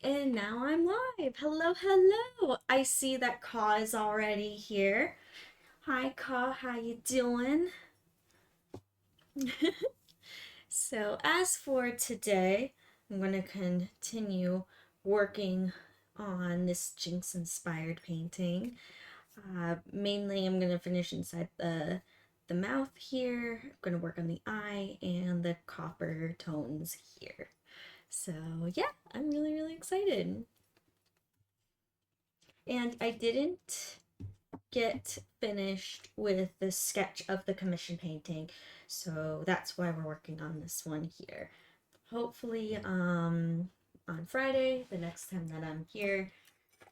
And now I'm live. Hello, hello. I see that Ka is already here. Hi, Ka. How you doing? So, as for today, I'm going to continue working on this Jinx-inspired painting. Mainly, I'm going to finish inside the mouth here. I'm going to work on the eye and the copper tones here. So, yeah, I'm really excited. And I didn't get finished with the sketch of the commission painting, so that's why we're working on this one here. Hopefully on Friday, the next time that I'm here,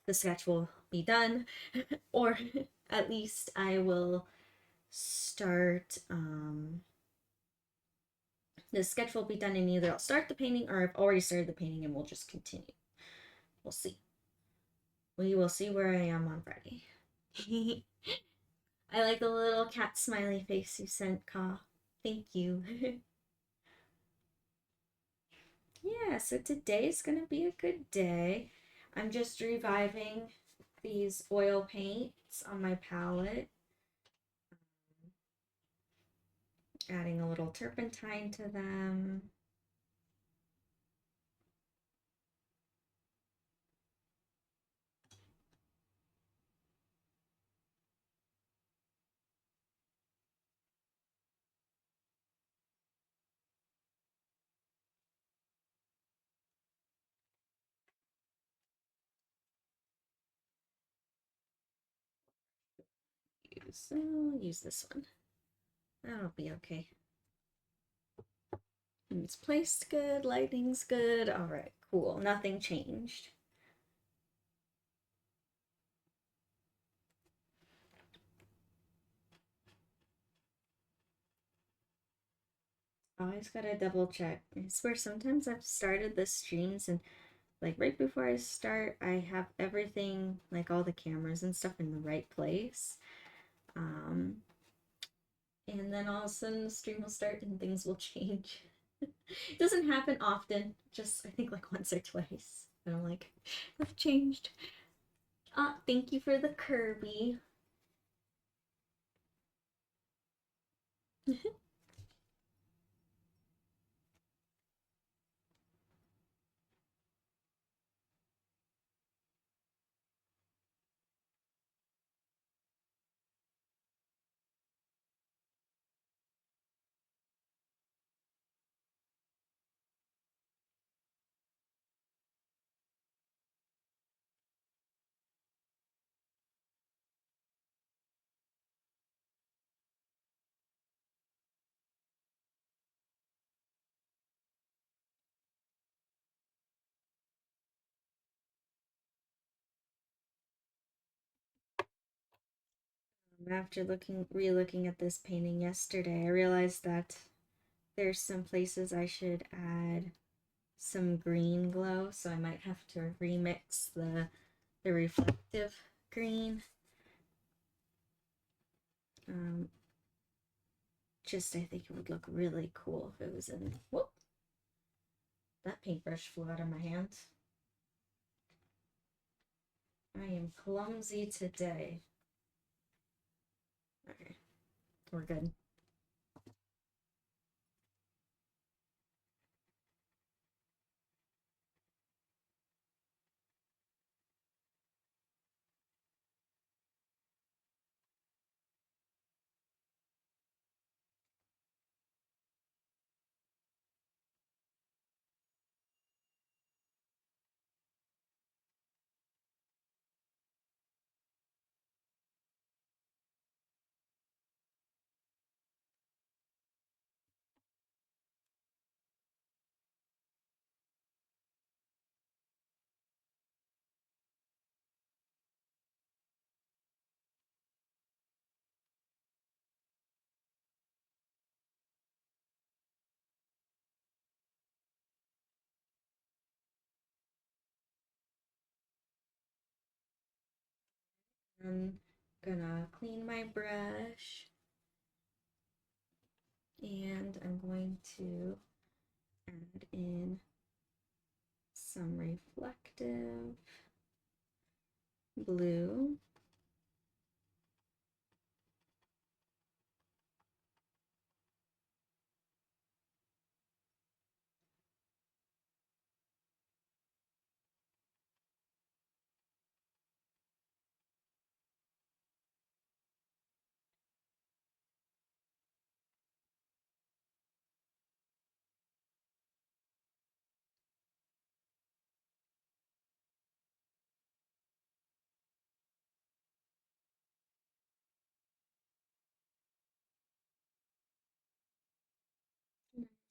the sketch will be done or at least I will start the sketch will be done, and either I'll start the painting or I've already started the painting and we'll just continue. We'll see. We will see where I am on Friday. I like the little cat smiley face you sent, Ka. Thank you. Yeah, so today's gonna be a good day. I'm just reviving these oil paints on my palette, adding a little turpentine to them. So I'll use this one. That'll be okay. It's placed good, lighting's good. All right, cool. Nothing changed. Always gotta double check. I swear sometimes I've started the streams and like right before I start, I have everything, like all the cameras and stuff in the right place. And then all of a sudden the stream will start and things will change. It doesn't happen often, just I think like once or twice. And I'm like, I've changed. Thank you for the Kirby. After re-looking at this painting yesterday, I realized that there's some places I should add some green glow, so I might have to remix the reflective green. Just I think it would look really cool if it was in. Whoop! That paintbrush flew out of my hand. I am clumsy today. Okay, we're good. I'm gonna clean my brush, and I'm going to add in some reflective blue.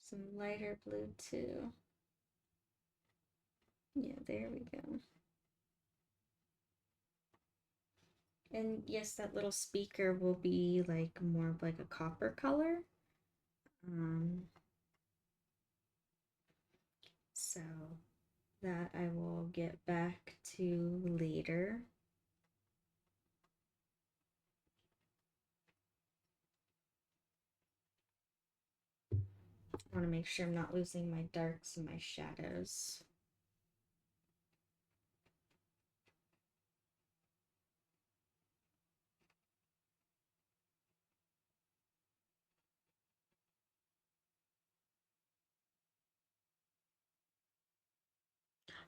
Some lighter blue too. Yeah, there we go. And yes, that little speaker will be like more of like a copper color. So that I will get back to later. I want to make sure I'm not losing my darks and my shadows.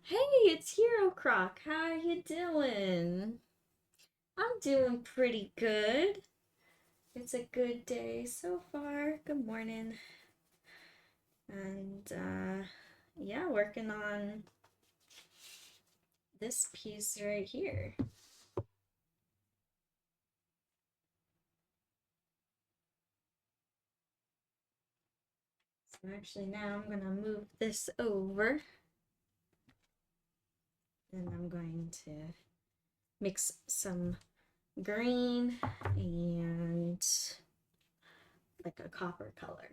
Hey, it's Hero Croc. How you doing? I'm doing pretty good. It's a good day so far. Good morning. And yeah, working on this piece right here. So actually now I'm gonna move this over and I'm going to mix some green and like a copper color.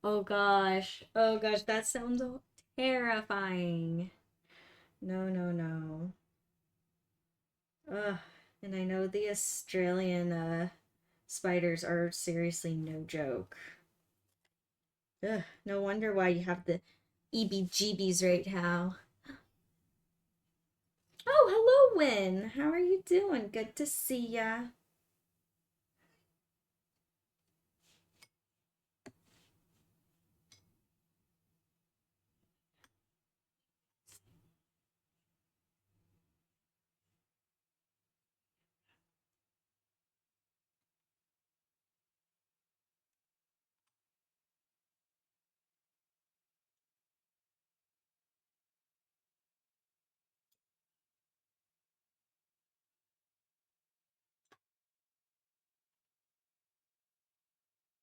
Oh gosh. Oh gosh, that sounds terrifying. No, no, no. Ugh. And I know the Australian spiders are seriously no joke. Ugh, no wonder why you have the EBGBs right now. Oh, hello, Win. How are you doing? Good to see ya.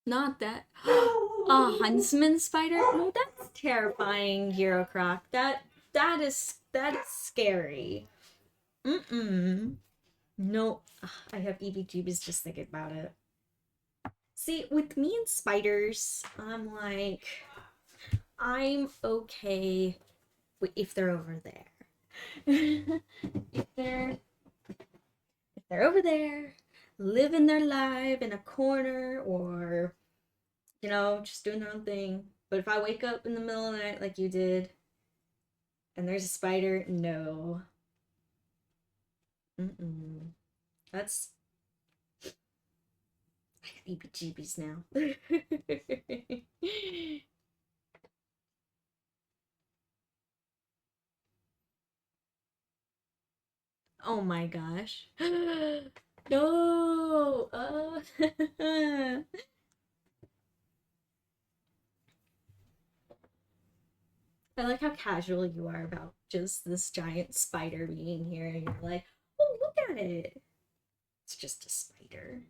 Not that. A huntsman spider? No, that's terrifying, Hero Croc. That is scary. Mm-mm. No, ugh, I have EBGBs just thinking about it. See, with me and spiders, I'm like, I'm okay if they're over there. if they're if they're over there, living their life in a corner or just doing their own thing. But if I wake up in the middle of the night like you did and there's a spider, no. Mm-mm. That's I have EBGBs now. Oh my gosh. No. I like how casual you are about just this giant spider being here, and you're like, oh, look at it. It's just a spider.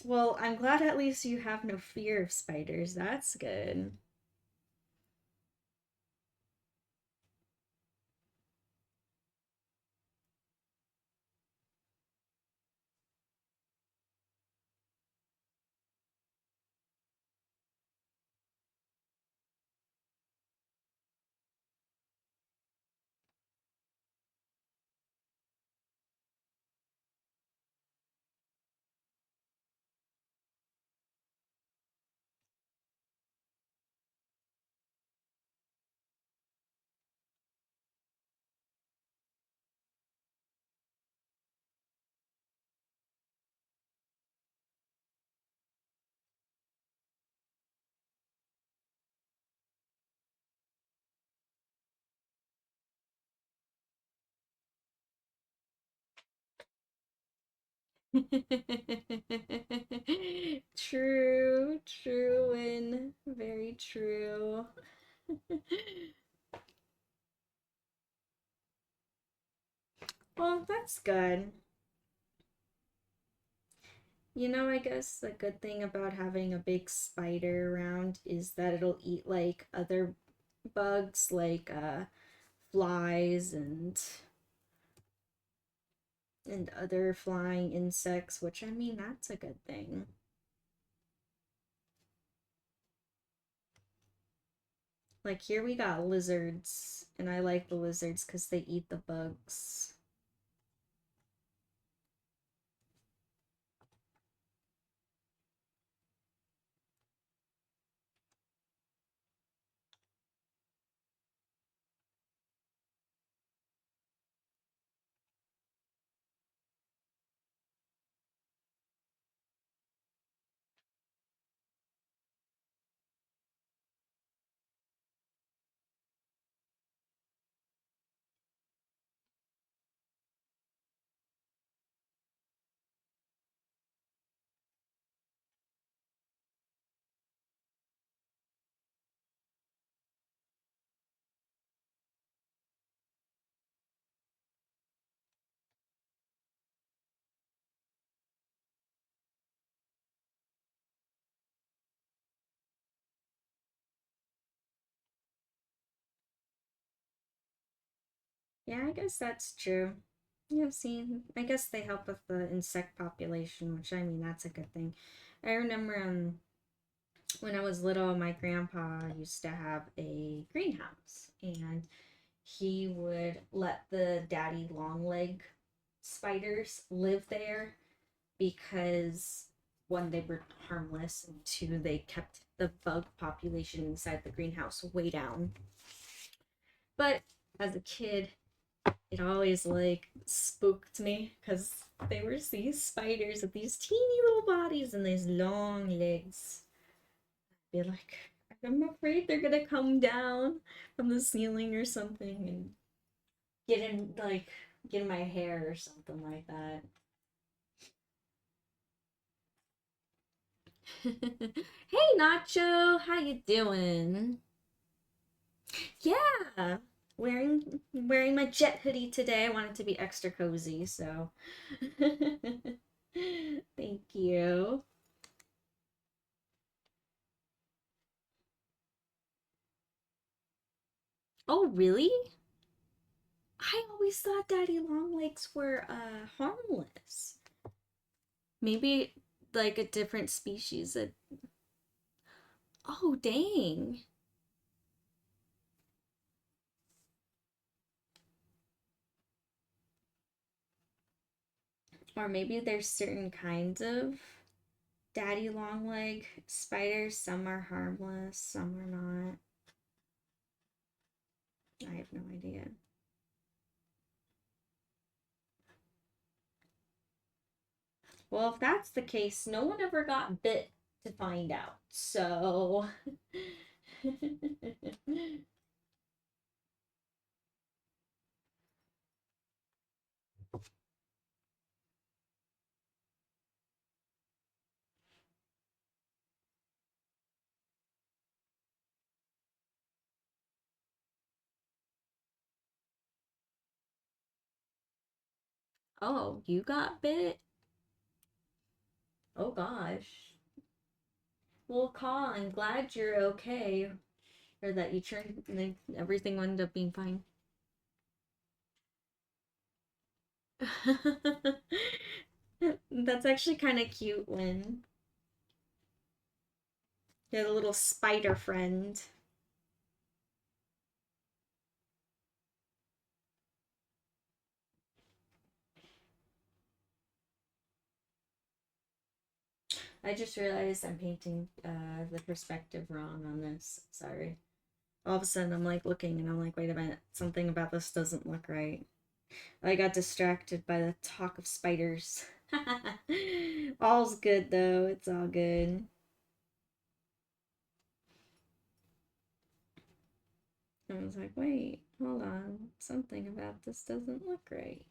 Well, I'm glad at least you have no fear of spiders. That's good. True, true, and very true. Well, that's good. You know, I guess the good thing about having a big spider around is that it'll eat like other bugs like flies and other flying insects, which I mean that's a good thing. Like here we got lizards, and I like the lizards because they eat the bugs. Yeah, I guess that's true. Yeah, see, I guess they help with the insect population, which I mean that's a good thing. I remember when I was little, my grandpa used to have a greenhouse, and he would let the daddy longleg spiders live there because one, they were harmless, and two, they kept the bug population inside the greenhouse way down. But as a kid, it always like spooked me because they were these spiders with these teeny little bodies and these long legs. I'd be like, I'm afraid they're gonna come down from the ceiling or something and get in my hair or something like that. Hey Nacho, how you doing? Yeah, wearing my jet hoodie today. I wanted to be extra cozy, so thank you. Oh, really? I always thought daddy longlegs were harmless. Maybe like a different species. Oh, dang. Or maybe there's certain kinds of daddy longleg spiders. Some are harmless, some are not. I have no idea. Well, if that's the case, no one ever got bit to find out. So, oh, you got bit? Oh gosh. Well, Call, I'm glad you're okay, or that you turned, everything ended up being fine. That's actually kind of cute when you had a little spider friend. I just realized I'm painting the perspective wrong on this. Sorry. All of a sudden, I'm like looking and I'm like, wait a minute, something about this doesn't look right. I got distracted by the talk of spiders. All's good though, it's all good. I was like, wait, hold on, something about this doesn't look right.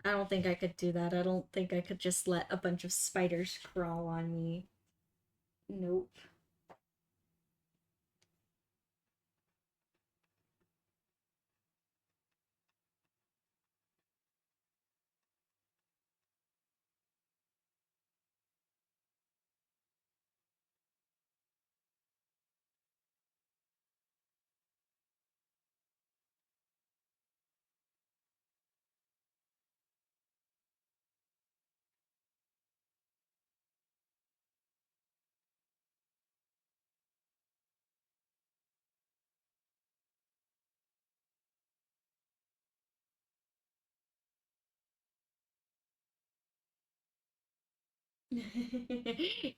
I don't think I could do that. I don't think I could just let a bunch of spiders crawl on me. Nope.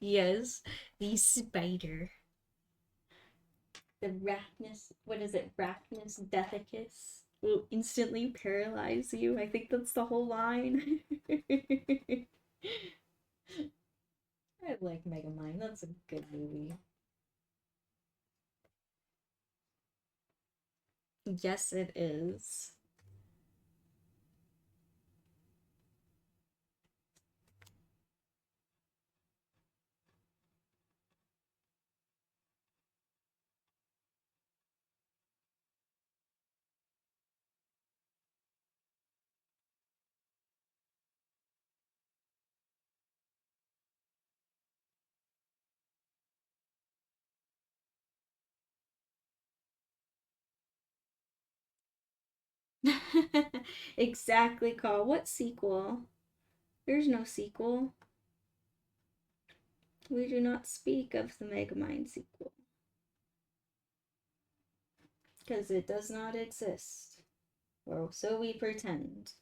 Yes, the spider. The Rachnis, what is it? Rachnis Deathicus will instantly paralyze you. I think that's the whole line. I like Megamind. That's a good movie. Yes, it is. Exactly, Call. What sequel? There's no sequel. We do not speak of the Megamind sequel. Because it does not exist. Or so we pretend.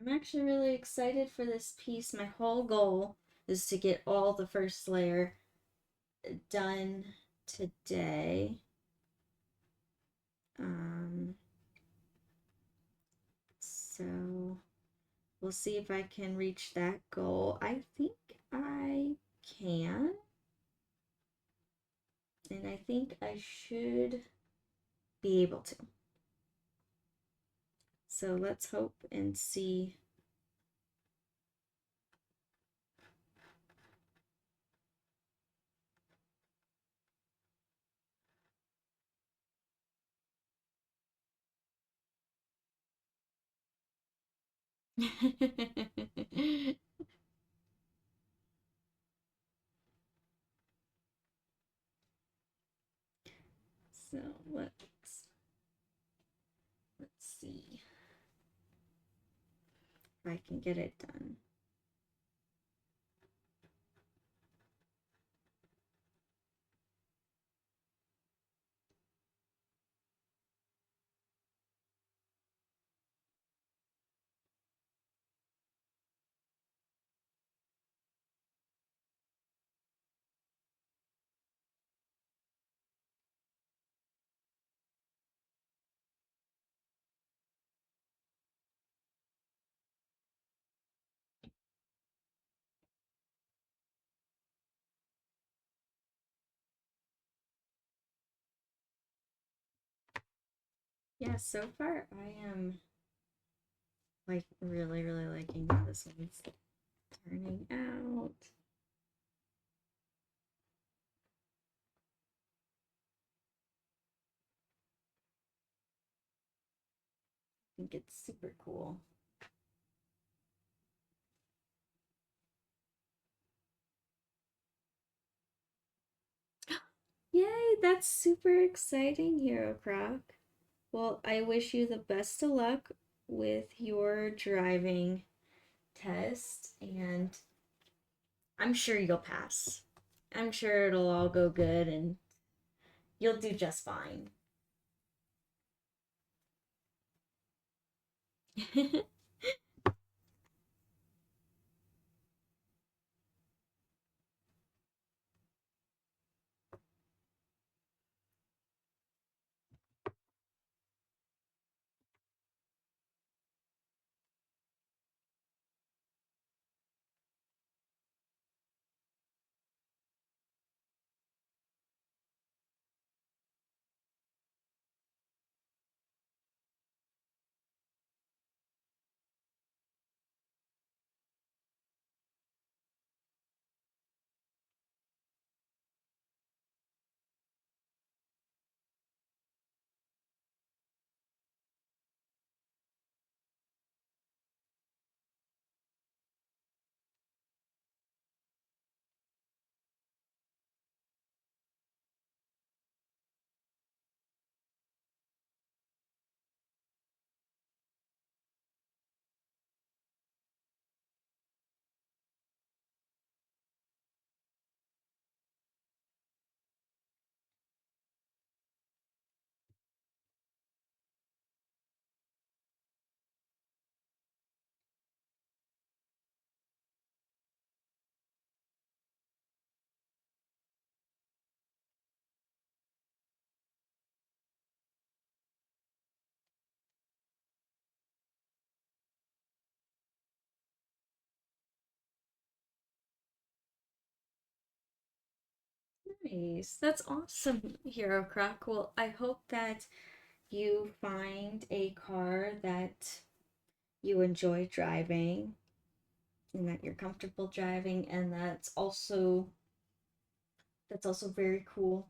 I'm actually really excited for this piece. My whole goal is to get all the first layer done today. So we'll see if I can reach that goal. I think I can. And I think I should be able to. So let's hope and see. So let's see if I can get it done. Yeah, so far I am like really, really liking how this one's turning out. I think it's super cool. Yay, that's super exciting, Hero Croc. Well, I wish you the best of luck with your driving test, and I'm sure you'll pass. I'm sure it'll all go good and you'll do just fine. Nice. That's awesome, Hero Croc. Well, I hope that you find a car that you enjoy driving and that you're comfortable driving, and that's also very cool.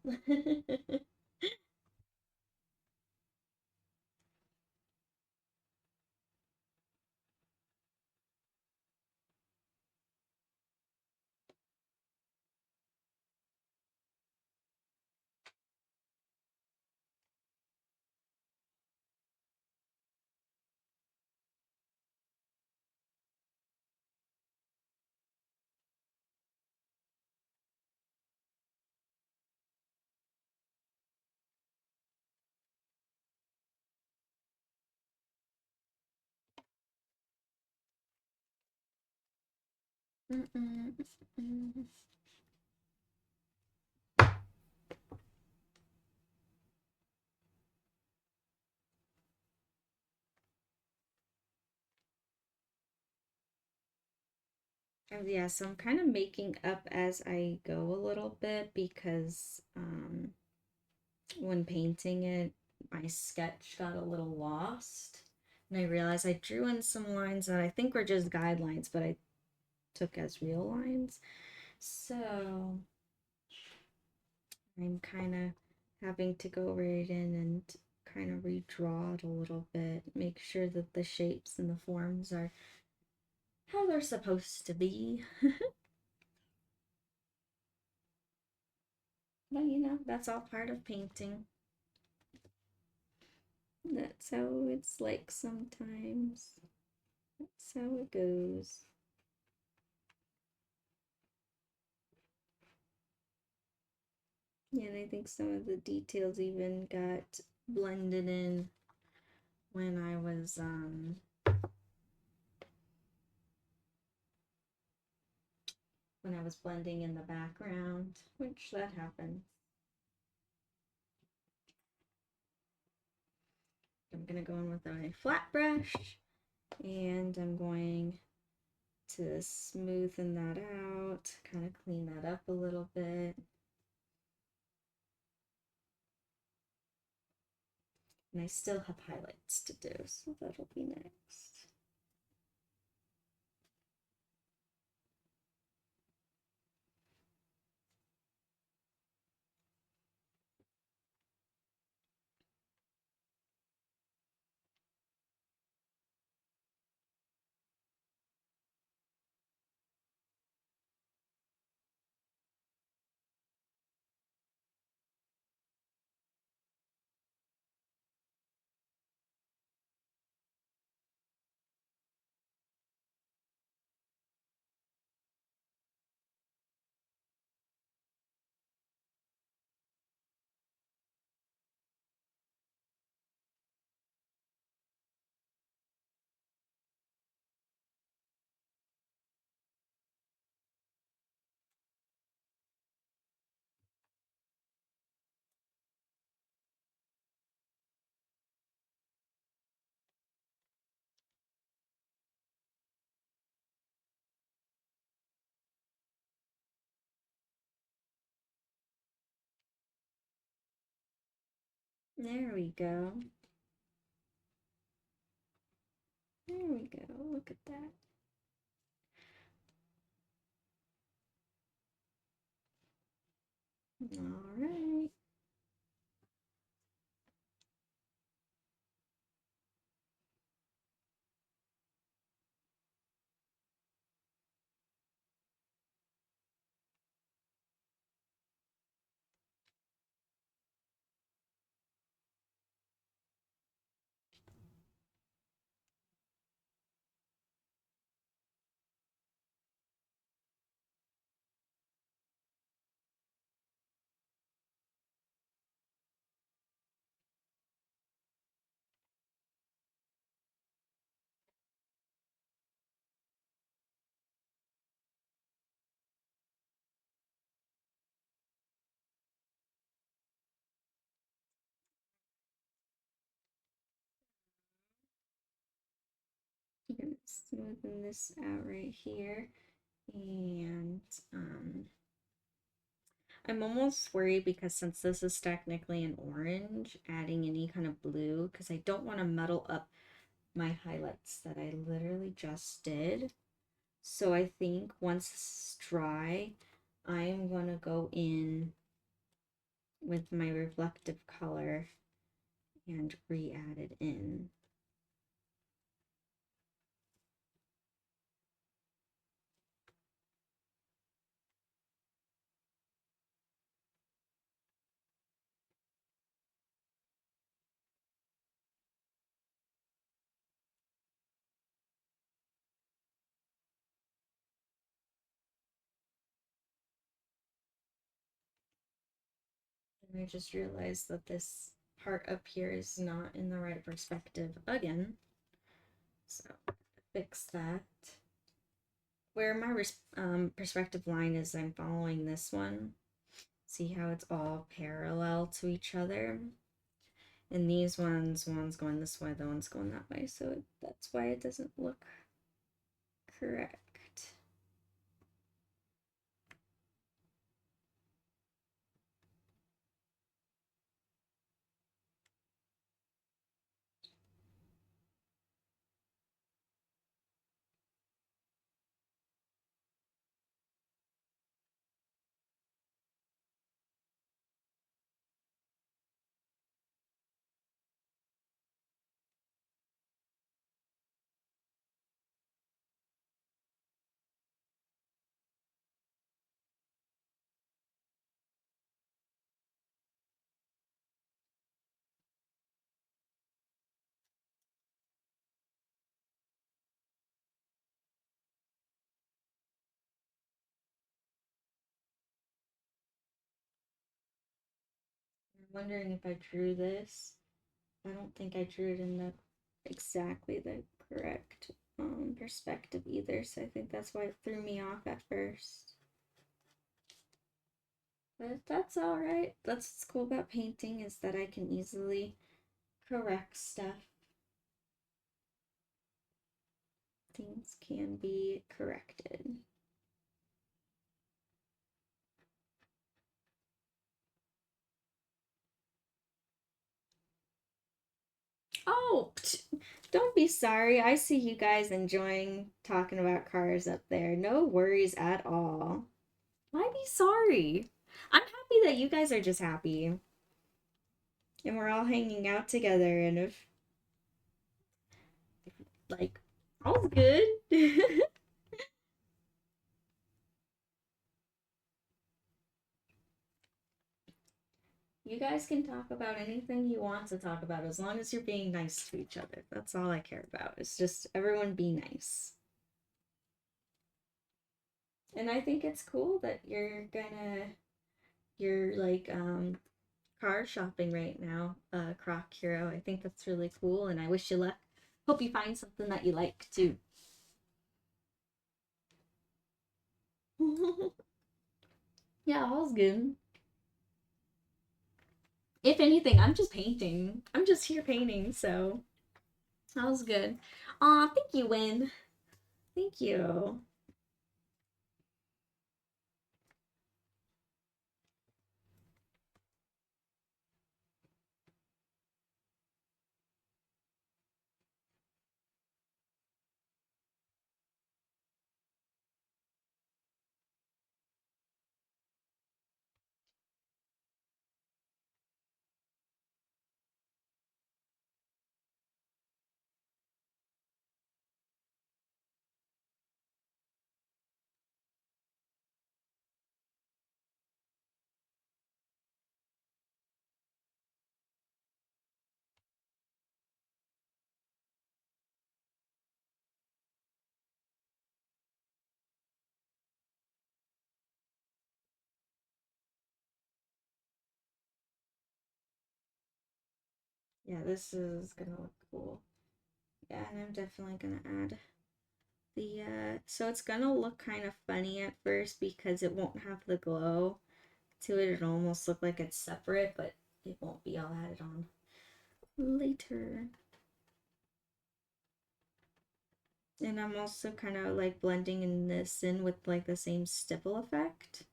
Mm-mm, mm-mm. Oh, yeah, so I'm kind of making up as I go a little bit because when painting it, my sketch got a little lost. And I realized I drew in some lines that I think were just guidelines, but I took as real lines. So I'm kind of having to go right in and kind of redraw it a little bit, make sure that the shapes and the forms are how they're supposed to be. But that's all part of painting. That's how it's like sometimes. That's how it goes. Yeah, and I think some of the details even got blended in when I was blending in the background, which that happened. I'm gonna go in with a flat brush and I'm going to smoothen that out, kind of clean that up a little bit. And I still have highlights to do, so that'll be next. There we go. There we go. Look at that. All right. I'm gonna smoothen this out right here. And I'm almost worried because since this is technically an orange, adding any kind of blue, because I don't want to muddle up my highlights that I literally just did. So I think once this is dry, I'm gonna go in with my reflective color and re-add it in. And I just realized that this part up here is not in the right perspective again. So fix that. Where my perspective line is, I'm following this one. See how it's all parallel to each other? And these one's going this way, the one's going that way. So that's why it doesn't look correct. I'm wondering if I drew this. I don't think I drew it in the exactly the correct perspective either, so I think that's why it threw me off at first. But that's all right. That's what's cool about painting, is that I can easily correct stuff. Things can be corrected. Oh, don't be sorry. I see you guys enjoying talking about cars up there. No worries at all. Why be sorry? I'm happy that you guys are just happy. And we're all hanging out together, and if, like, all's good. You guys can talk about anything you want to talk about as long as you're being nice to each other. That's all I care about. It's just everyone be nice. And I think it's cool that you're like car shopping right now, Croc Hero. I think that's really cool, and I wish you luck. Hope you find something that you like too. Yeah, all's good. If anything, I'm just painting. I'm just here painting, so all's good. Aw, thank you, Win. Thank you. Yeah, this is gonna look cool. Yeah, and I'm definitely gonna add the, so it's gonna look kind of funny at first because it won't have the glow to it. It'll almost look like it's separate, but it won't be all added on later. And I'm also kind of like blending in this in with like the same stipple effect.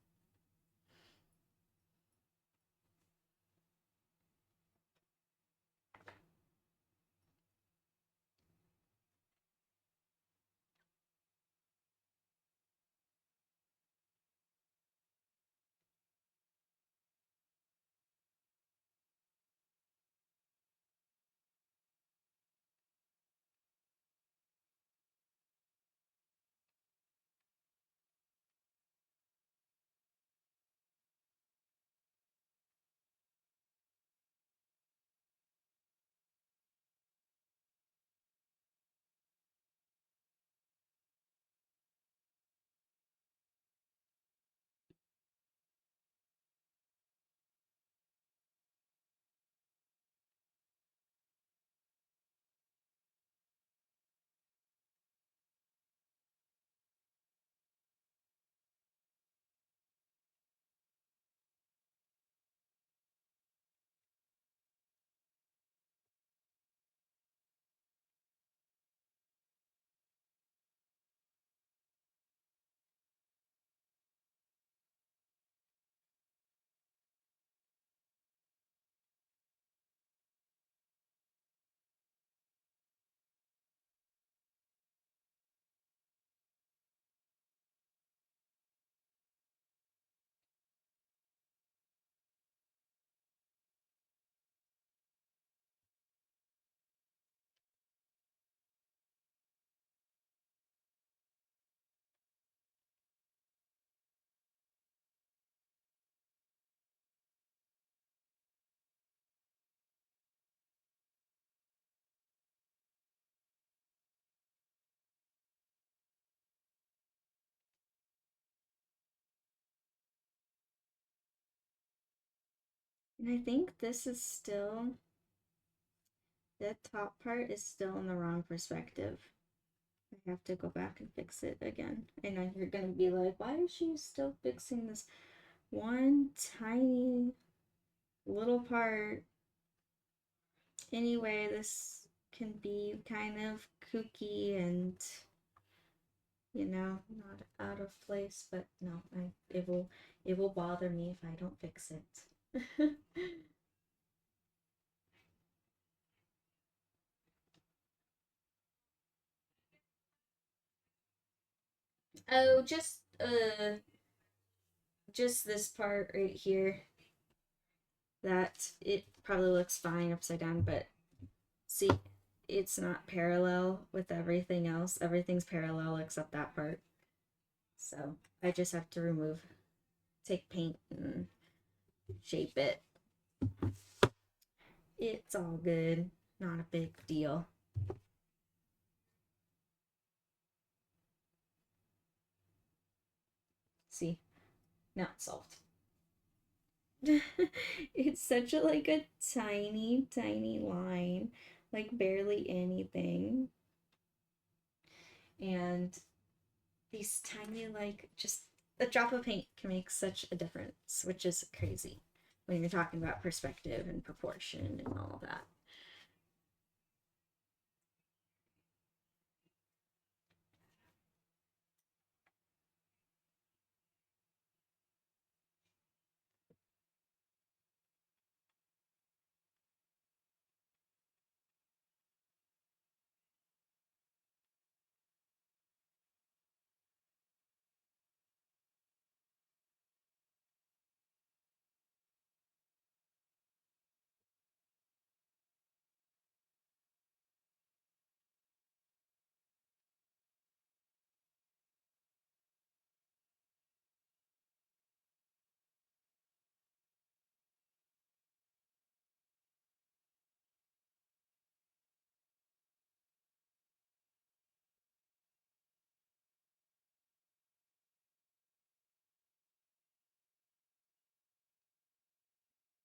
And I think this is still, the top part is still in the wrong perspective. I have to go back and fix it again. I know you're gonna be like, why is she still fixing this one tiny little part? Anyway, this can be kind of kooky and, you know, not out of place, but no, it will bother me if I don't fix it. Oh, just this part right here. That it probably looks fine upside down, but see, it's not parallel with everything else. Everything's parallel except that part. So I just have to take paint and shape it. It's all good. Not a big deal. See, now it's solved. It's such a like a tiny, tiny line, like barely anything. And these tiny, like, just a drop of paint can make such a difference, which is crazy when you're talking about perspective and proportion and all of that.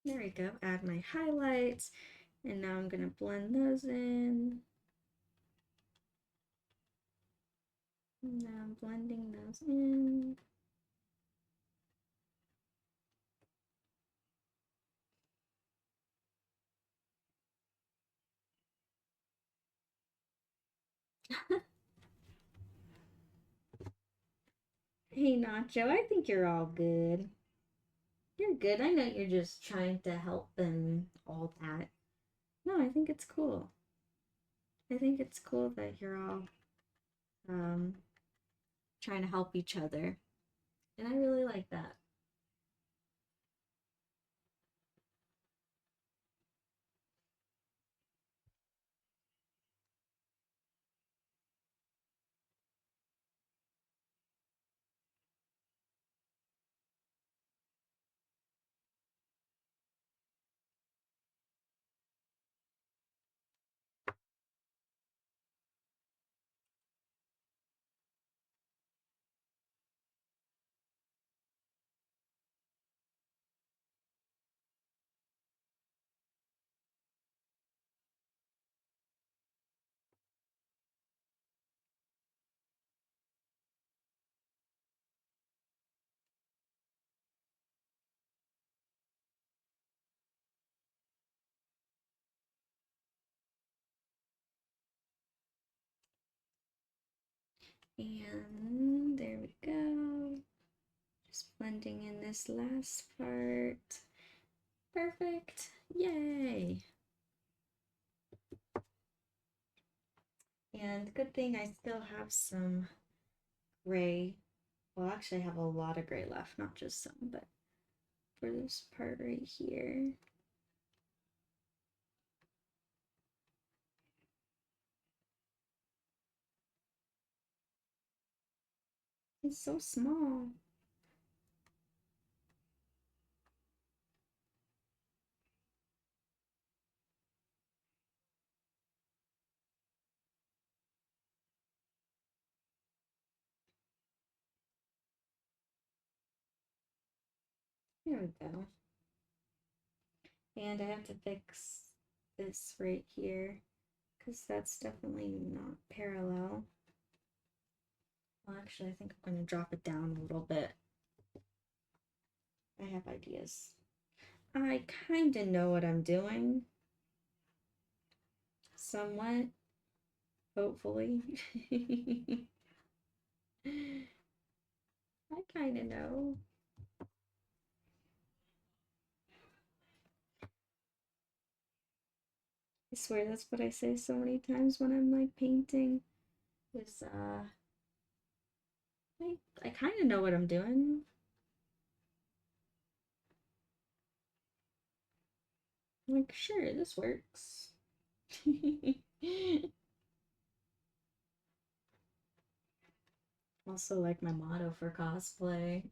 There we go. Add my highlights. And now I'm going to blend those in. And now I'm blending those in. Hey Nacho, I think you're all good. You're good. I know you're just trying to help and all that. No, I think it's cool. I think it's cool that you're all um trying to help each other. And I really like that. And there we go. Just blending in this last part. Perfect. Yay. And good thing I still have some gray. Well, actually, I have a lot of gray left, not just some, but for this part right here. It's so small. There we go. And I have to fix this right here because that's definitely not parallel. Well, actually, I think I'm going to drop it down a little bit. I have ideas. I kind of know what I'm doing. Somewhat. Hopefully. I kind of know. I swear that's what I say so many times when I'm like painting. Is I kind of know what I'm doing. I'm like, sure, this works. Also, like my motto for cosplay.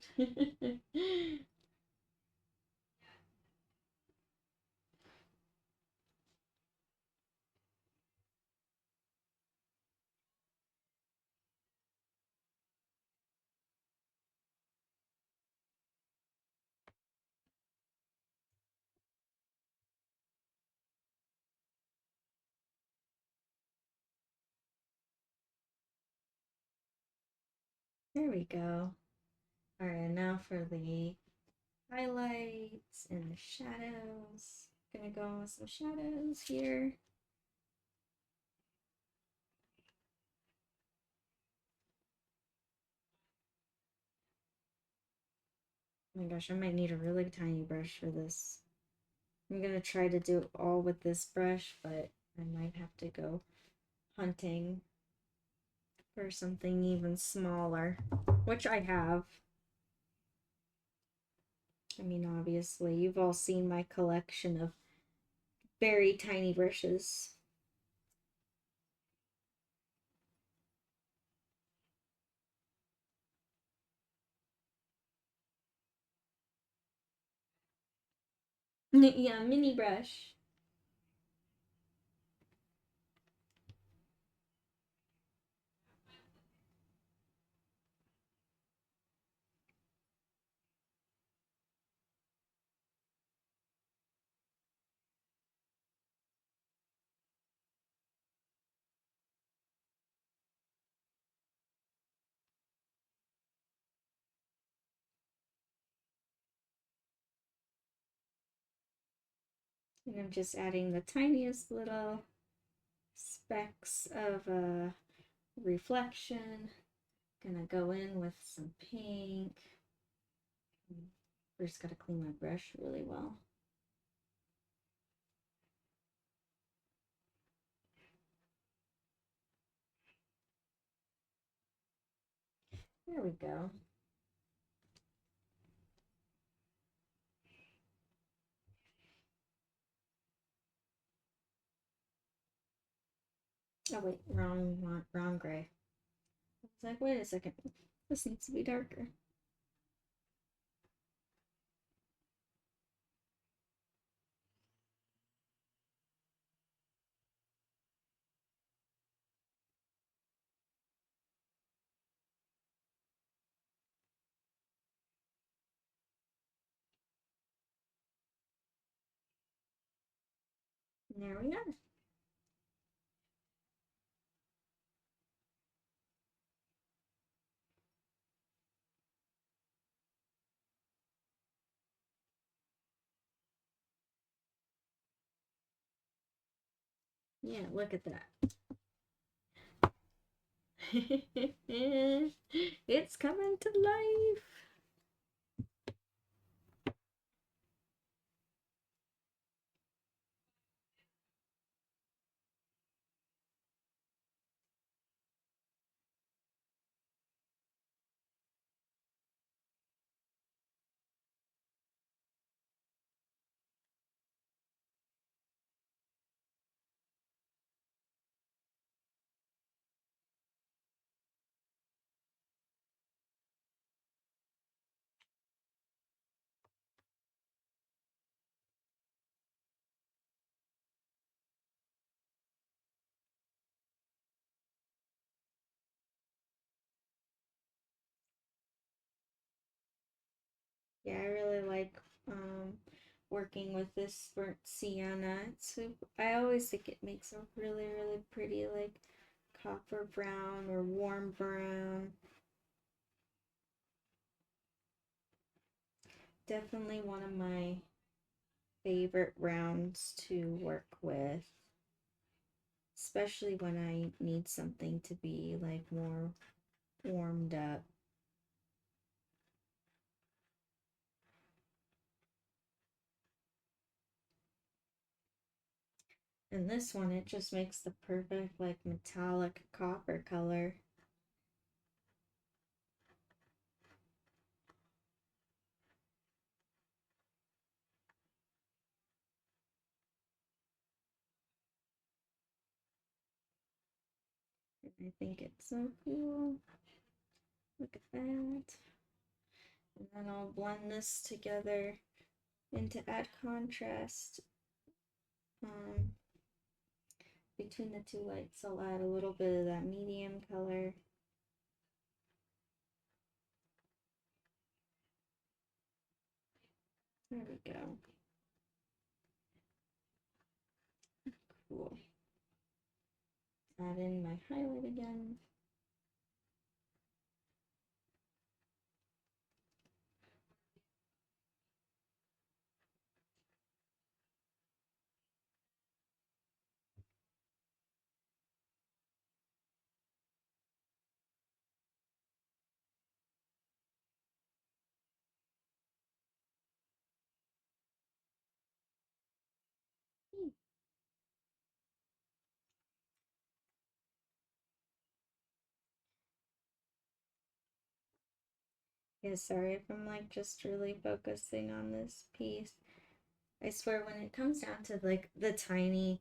There we go. All right, now for the highlights and the shadows. Gonna go with some shadows here. Oh my gosh, I might need a really tiny brush for this. I'm gonna try to do it all with this brush, but I might have to go hunting for something even smaller, which I have. I mean, obviously, you've all seen my collection of very tiny brushes. Yeah, mini brush. And I'm just adding the tiniest little specks of reflection. Gonna go in with some pink. First gotta clean my brush really well. There we go. Oh wait, wrong gray. I was like, wait a second. This needs to be darker. And there we are. Yeah, look at that. It's coming to life. Yeah, I really like working with this burnt sienna. I always think it makes a really pretty like copper brown or warm brown. Definitely one of my favorite rounds to work with, especially when I need something to be like more warmed up. And this one, it just makes the perfect like metallic copper color. I think it's so cool. Look at that. And then I'll blend this together, and to add contrast um, between the two lights, I'll add a little bit of that medium color. There we go. Cool. Add in my highlight again. Yeah, sorry if I'm like just really focusing on this piece. I swear when it comes down to like the tiny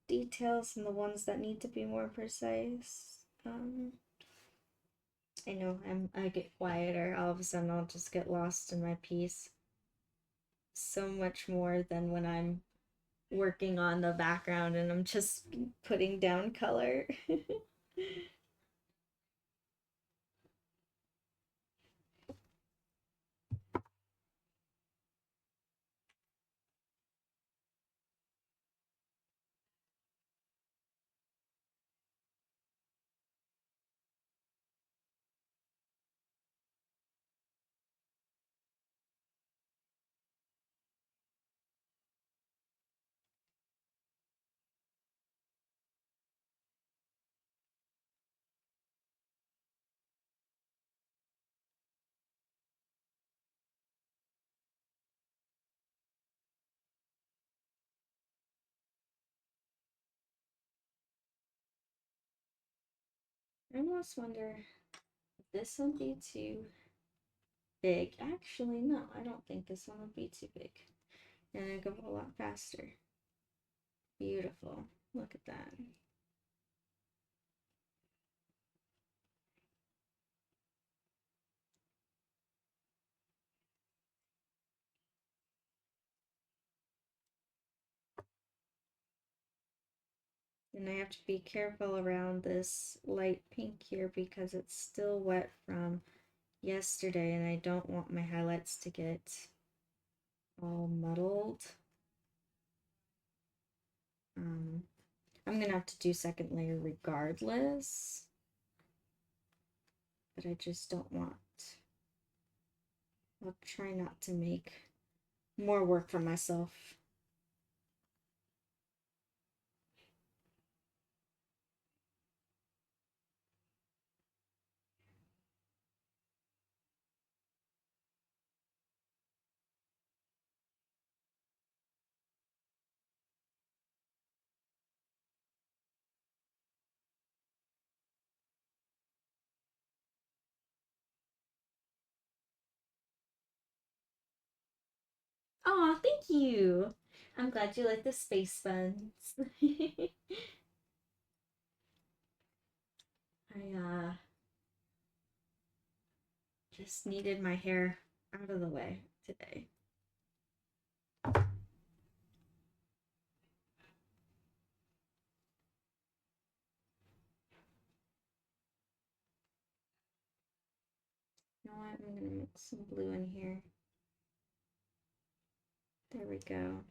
details and the ones that need to be more precise, I know I get quieter. All of a sudden I'll just get lost in my piece so much more than when I'm working on the background and I'm just putting down color. I almost wonder if this would be too big. Actually, no, I don't think this one would be too big. And I go a lot faster. Beautiful. Look at that. And I have to be careful around this light pink here because it's still wet from yesterday and I don't want my highlights to get all muddled. I'm gonna have to do second layer regardless, but I just don't want, I'll try not to make more work for myself. Aw, thank you. I'm glad you like the space buns. I just needed my hair out of the way today. You know what? I'm gonna mix some blue in here. There we go.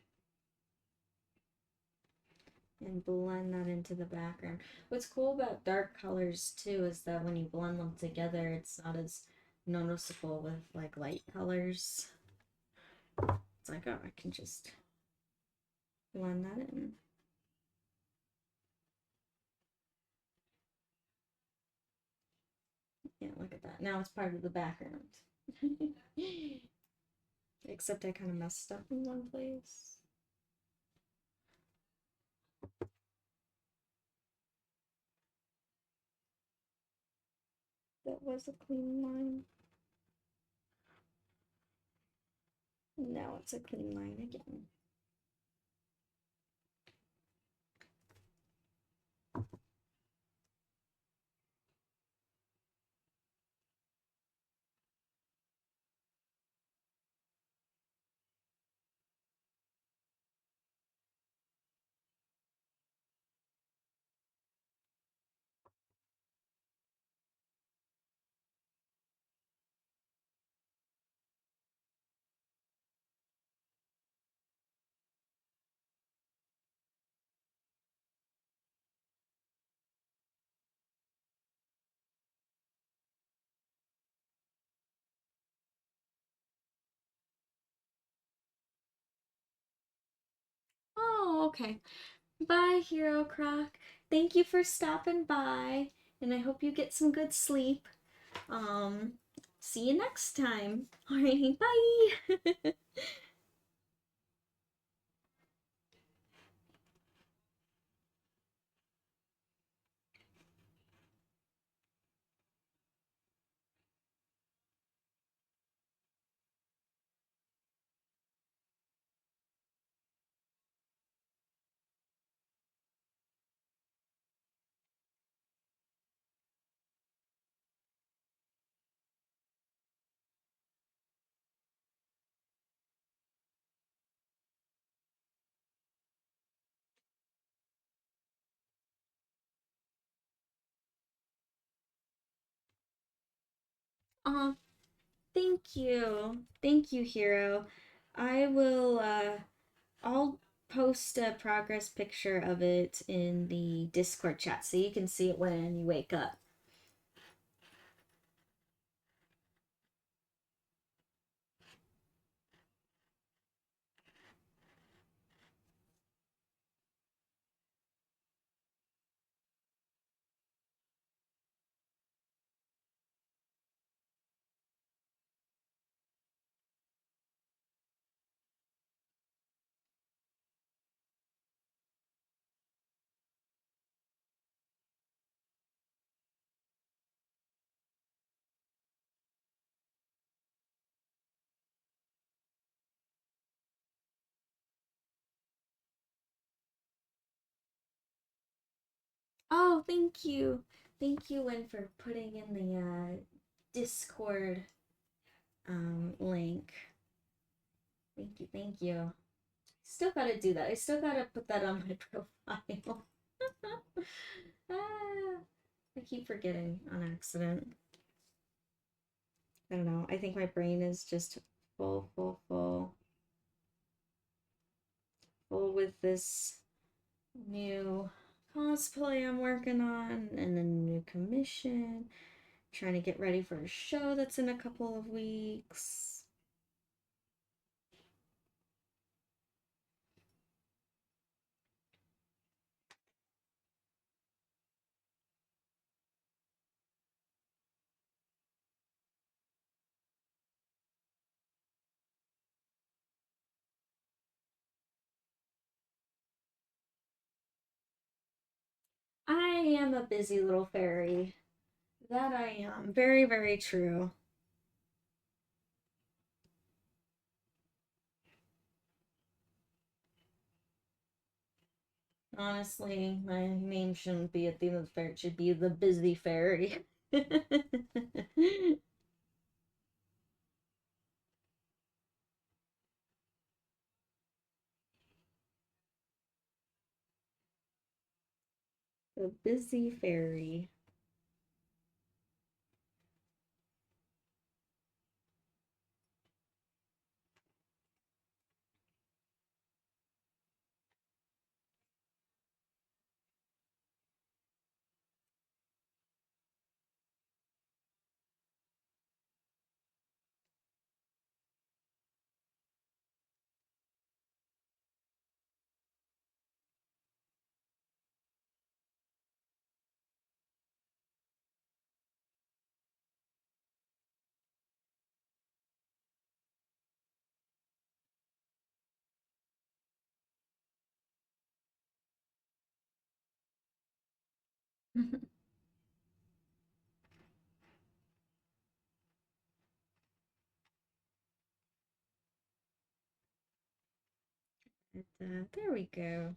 And blend that into the background. What's cool about dark colors too is that when you blend them together, it's not as noticeable with like light colors. It's like, oh, I can just blend that in. Yeah, look at that. Now it's part of the background. Except I kind of messed up in one place. That was a clean line. Now it's a clean line again. Oh, okay. Bye, Hero Croc. Thank you for stopping by, and I hope you get some good sleep. Um, See you next time. Alrighty, bye. Um, Thank you. Thank you, Hero. I will I'll post a progress picture of it in the Discord chat so you can see it when you wake up. Oh, thank you. Thank you, Win, for putting in the Discord link. Thank you, thank you. Still gotta do that. I still gotta put that on my profile. Ah, I keep forgetting on accident. I don't know. I think my brain is just full with this new cosplay I'm working on and a new commission. Trying to get ready for a show that's in a couple of weeks. I am a busy little fairy. That I am. Very, very true. Honestly, my name shouldn't be at the end of the fair. It should be the busy fairy. The busy fairy. There we go.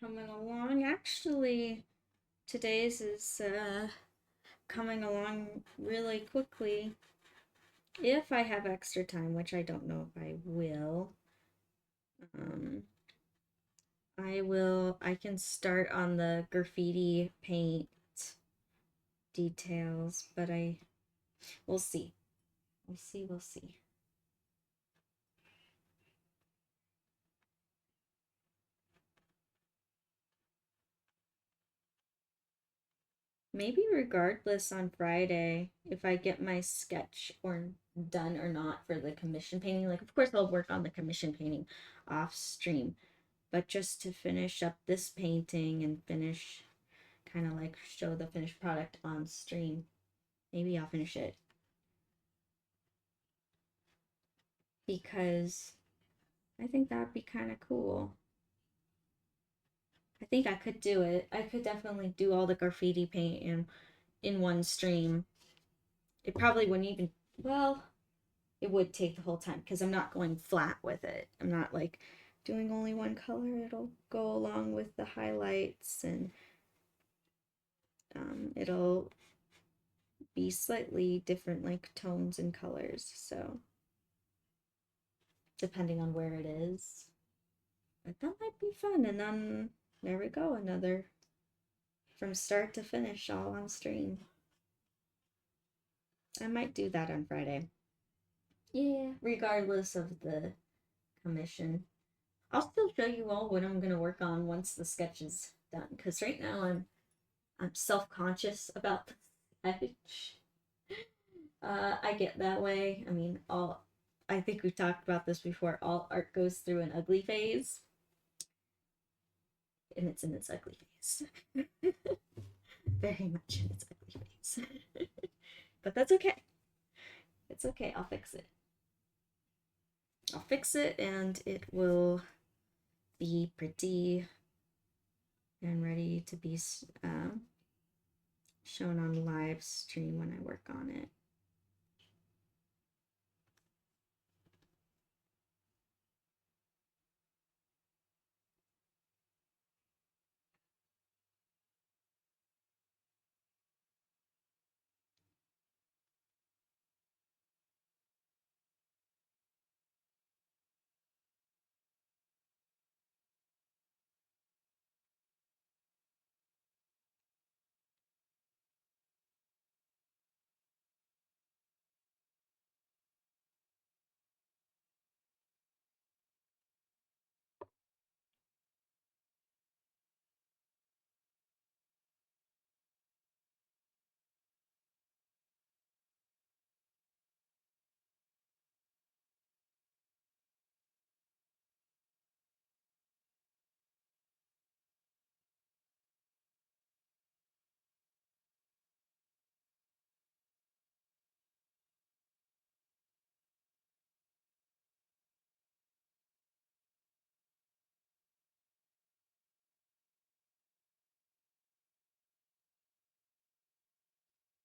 Coming along. Actually, today's is coming along really quickly. If I have extra time, which I don't know if I will. Um, I can start on the graffiti paint details, but we'll see. We'll see. Maybe regardless on Friday, if I get my sketch or done or not for the commission painting. Like, of course, I'll work on the commission painting off stream, but just to finish up this painting and finish, kind of like show the finished product on stream. Maybe I'll finish it because I think that'd be kind of cool. I think I could do it. I could definitely do all the graffiti paint in one stream. It probably wouldn't even, well, it would take the whole time because I'm not going flat with it. I'm not like doing only one color. It'll go along with the highlights and it'll be slightly different like tones and colors. So depending on where it is. But that might be fun. And then there we go, another from start to finish all on stream. I might do that on Friday. Yeah, regardless of the commission. I'll still show you all what I'm gonna work on once the sketch is done. Because right now I'm self-conscious about the sketch. I get that way. I mean, all I think we've talked about this before. All art goes through an ugly phase, and it's in its ugly phase. Very much in its ugly phase. But that's okay. It's okay. I'll fix it. I'll fix it, and it will be pretty and ready to be shown on live stream when I work on it.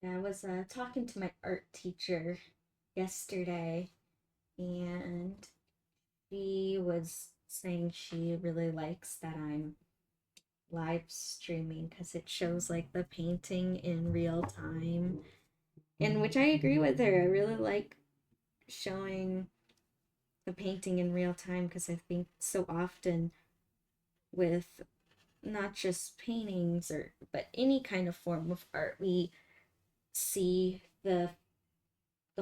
I was talking to my art teacher yesterday, and she was saying she really likes that I'm live streaming because it shows like the painting in real time, and which I agree with her. I really like showing the painting in real time because I think so often with not just paintings or but any kind of form of art, we see the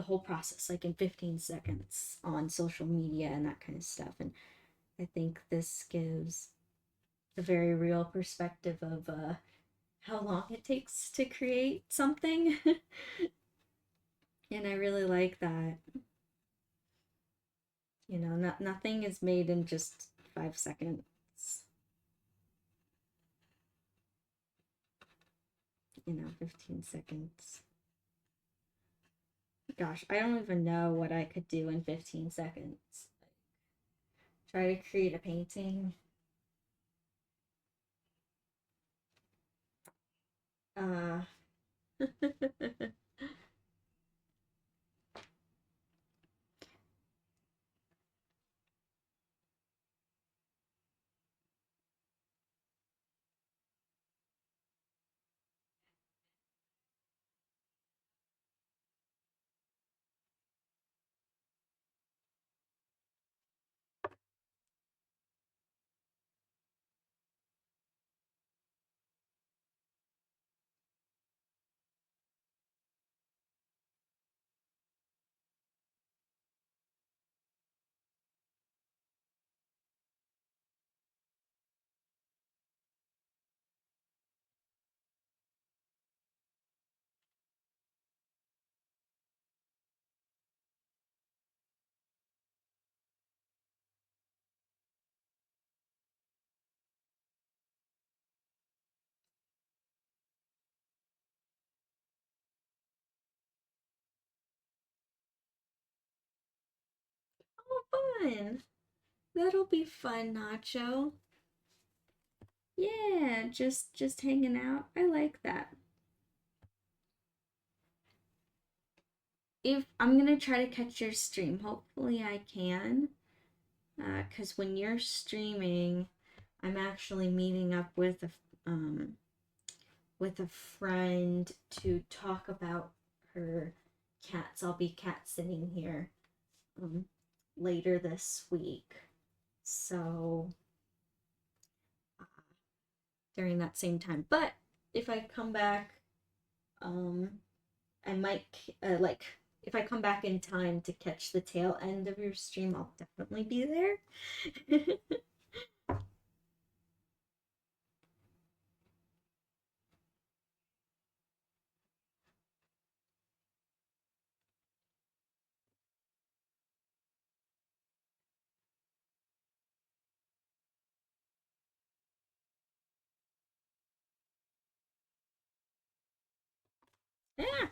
whole process like in 15 seconds on social media and that kind of stuff. And I think this gives a very real perspective of how long it takes to create something. And I really like that. Nothing is made in just 5 seconds. 15 seconds. Gosh, I don't even know what I could do in 15 seconds. Try to create a painting. Uh, oh, fun. That'll be fun, Nacho. Yeah, just hanging out. I like that. If I'm gonna try to catch your stream, hopefully I can. Cause when you're streaming, I'm actually meeting up with a friend to talk about her cats. I'll be cat sitting here um later this week. So uh, during that same time. But if I come back, um, I might like if I come back in time to catch the tail end of your stream, I'll definitely be there. Yeah,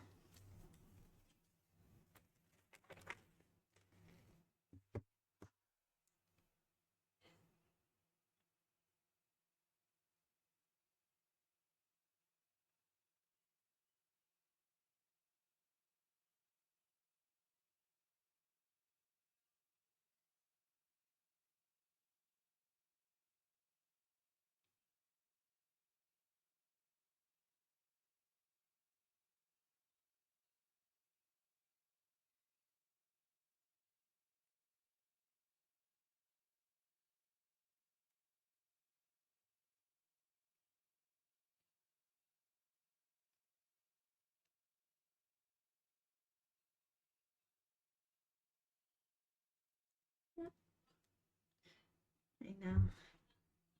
I know.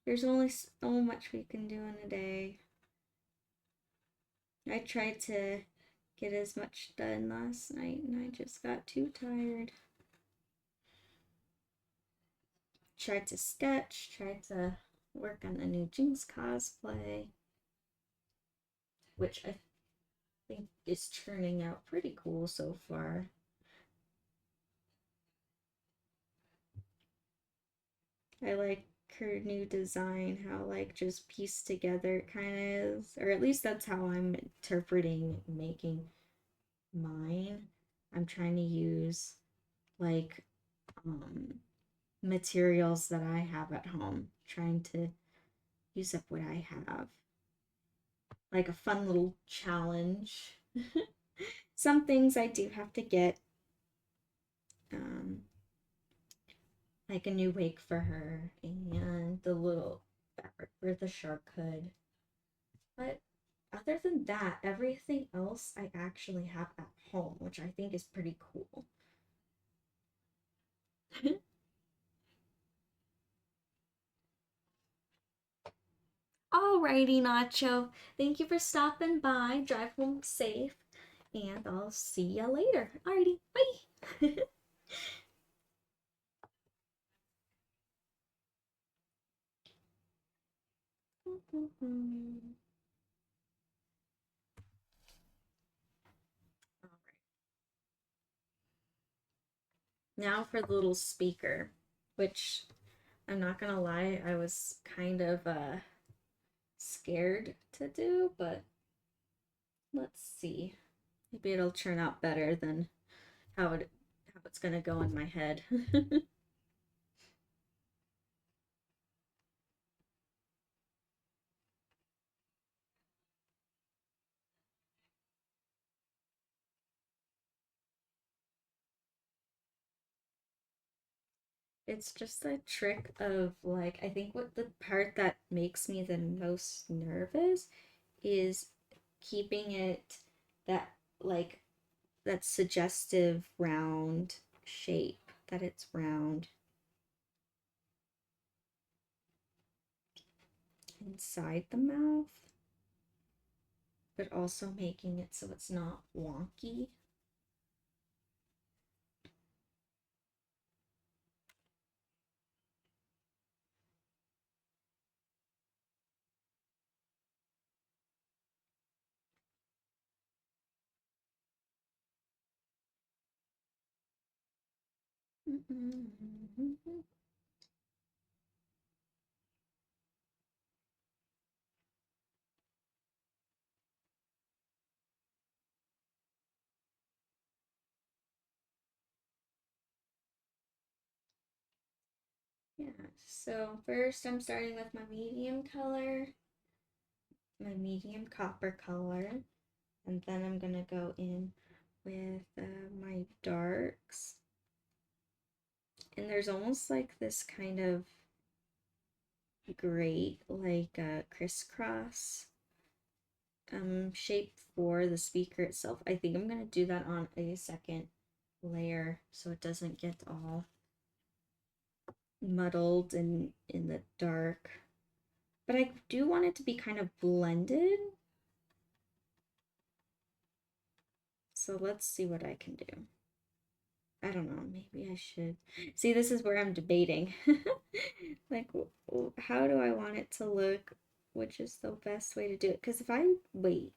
There's only so much we can do in a day. I tried to get as much done last night and I just got too tired. Tried to sketch, tried to work on the new Jinx cosplay, which I think is turning out pretty cool so far. I like her new design, how like just pieced together it kind of is, or at least that's how I'm interpreting making mine. I'm trying to use like um materials that I have at home, trying to use up what I have. Like a fun little challenge. Some things I do have to get, um, like a new wig for her and the little fabric for the shark hood. But other than that, everything else I actually have at home, which I think is pretty cool. Alrighty, Nacho. Thank you for stopping by. Drive home safe, and I'll see ya later. Alrighty, bye. Now for the little speaker, which I'm not gonna lie, I was kind of scared to do, but let's see. Maybe it'll turn out better than how it's gonna go in my head. It's just a trick of like, I think what the part that makes me the most nervous is keeping it that like that suggestive round shape, that it's round inside the mouth, but also making it so it's not wonky. Yeah, so first I'm starting with my medium color, my medium copper color, and then I'm gonna go in with my darks. And there's almost like this kind of great, like crisscross shape for the speaker itself. I think I'm gonna do that on a second layer so it doesn't get all muddled and in the dark. But I do want it to be kind of blended. So let's see what I can do. I don't know, maybe I should. See, this is where I'm debating. Like, how do I want it to look? Which is the best way to do it? Because if I wait,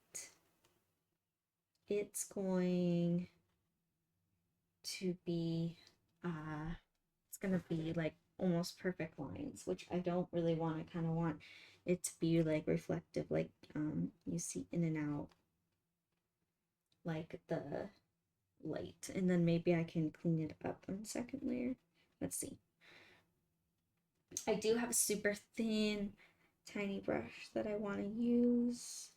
it's going to be, it's gonna be like almost perfect lines, which I don't really want. I kind of want it to be like reflective, like you see in and out, like the light. And then maybe I can clean it up on second layer. Let's see. I do have a super thin, tiny brush that I want to use.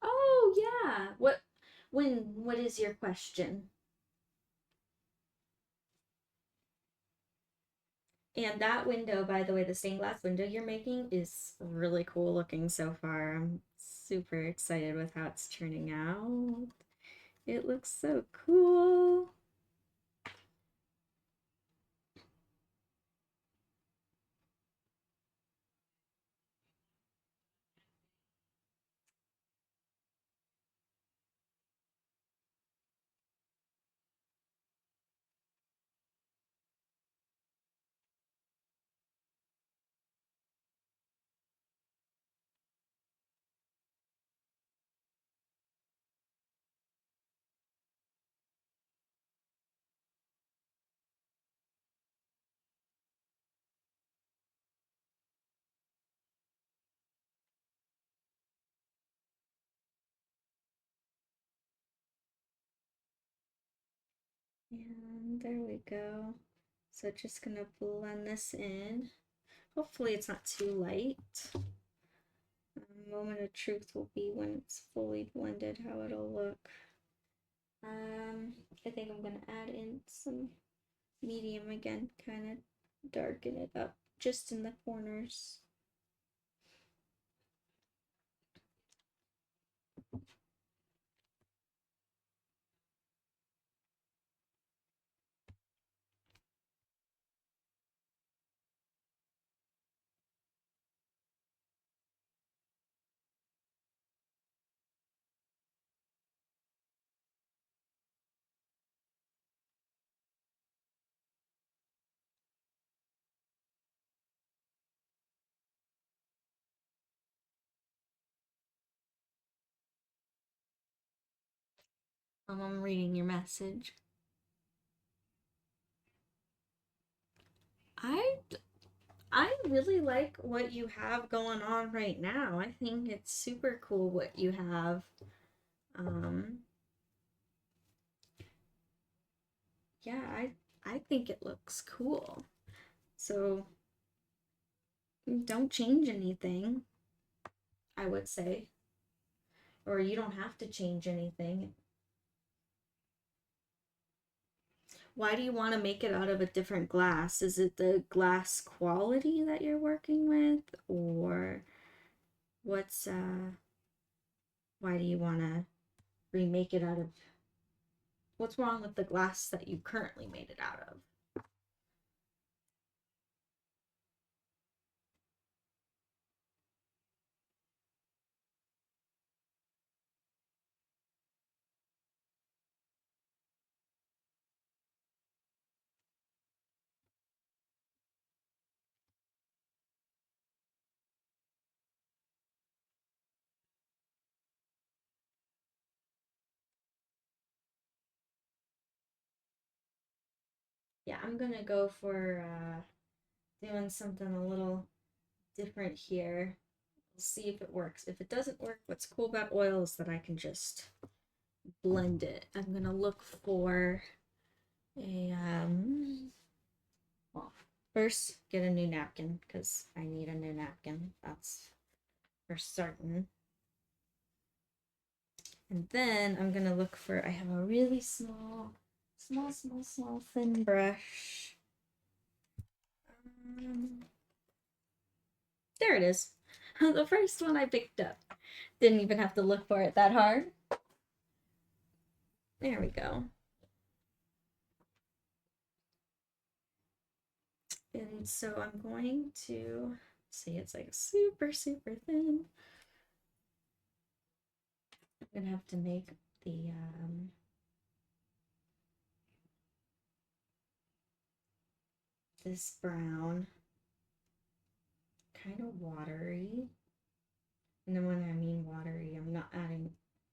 Oh yeah. What is your question? And that window, by the way, the stained glass window you're making is really cool looking so far. I'm super excited with how it's turning out. It looks so cool. There we go. So just gonna blend this in. Hopefully it's not too light. Moment of truth will be when it's fully blended, how it'll look. I think I'm gonna add in some medium again, kind of darken it up just in the corners. I'm reading your message. I I really like what you have going on right now. I think it's super cool what you have. Um, yeah, I think it looks cool. So don't change anything, I would say. Or you don't have to change anything. Why do you want to make it out of a different glass? Is it the glass quality that you're working with? Or what's why do you want to remake it out of what's wrong with the glass that you currently made it out of? Yeah, I'm gonna go for doing something a little different here. We'll see if it works. If it doesn't work, what's cool about oil is that I can just blend it. I'm gonna look for a well, first get a new napkin because I need a new napkin. That's for certain. And then I'm gonna look for I have a really small thin brush. There it is. The first one I picked up. Didn't even have to look for it that hard. There we go. And so I'm going to see it's like super thin. I'm gonna have to make the this brown kind of watery. And then when I mean watery, I'm not adding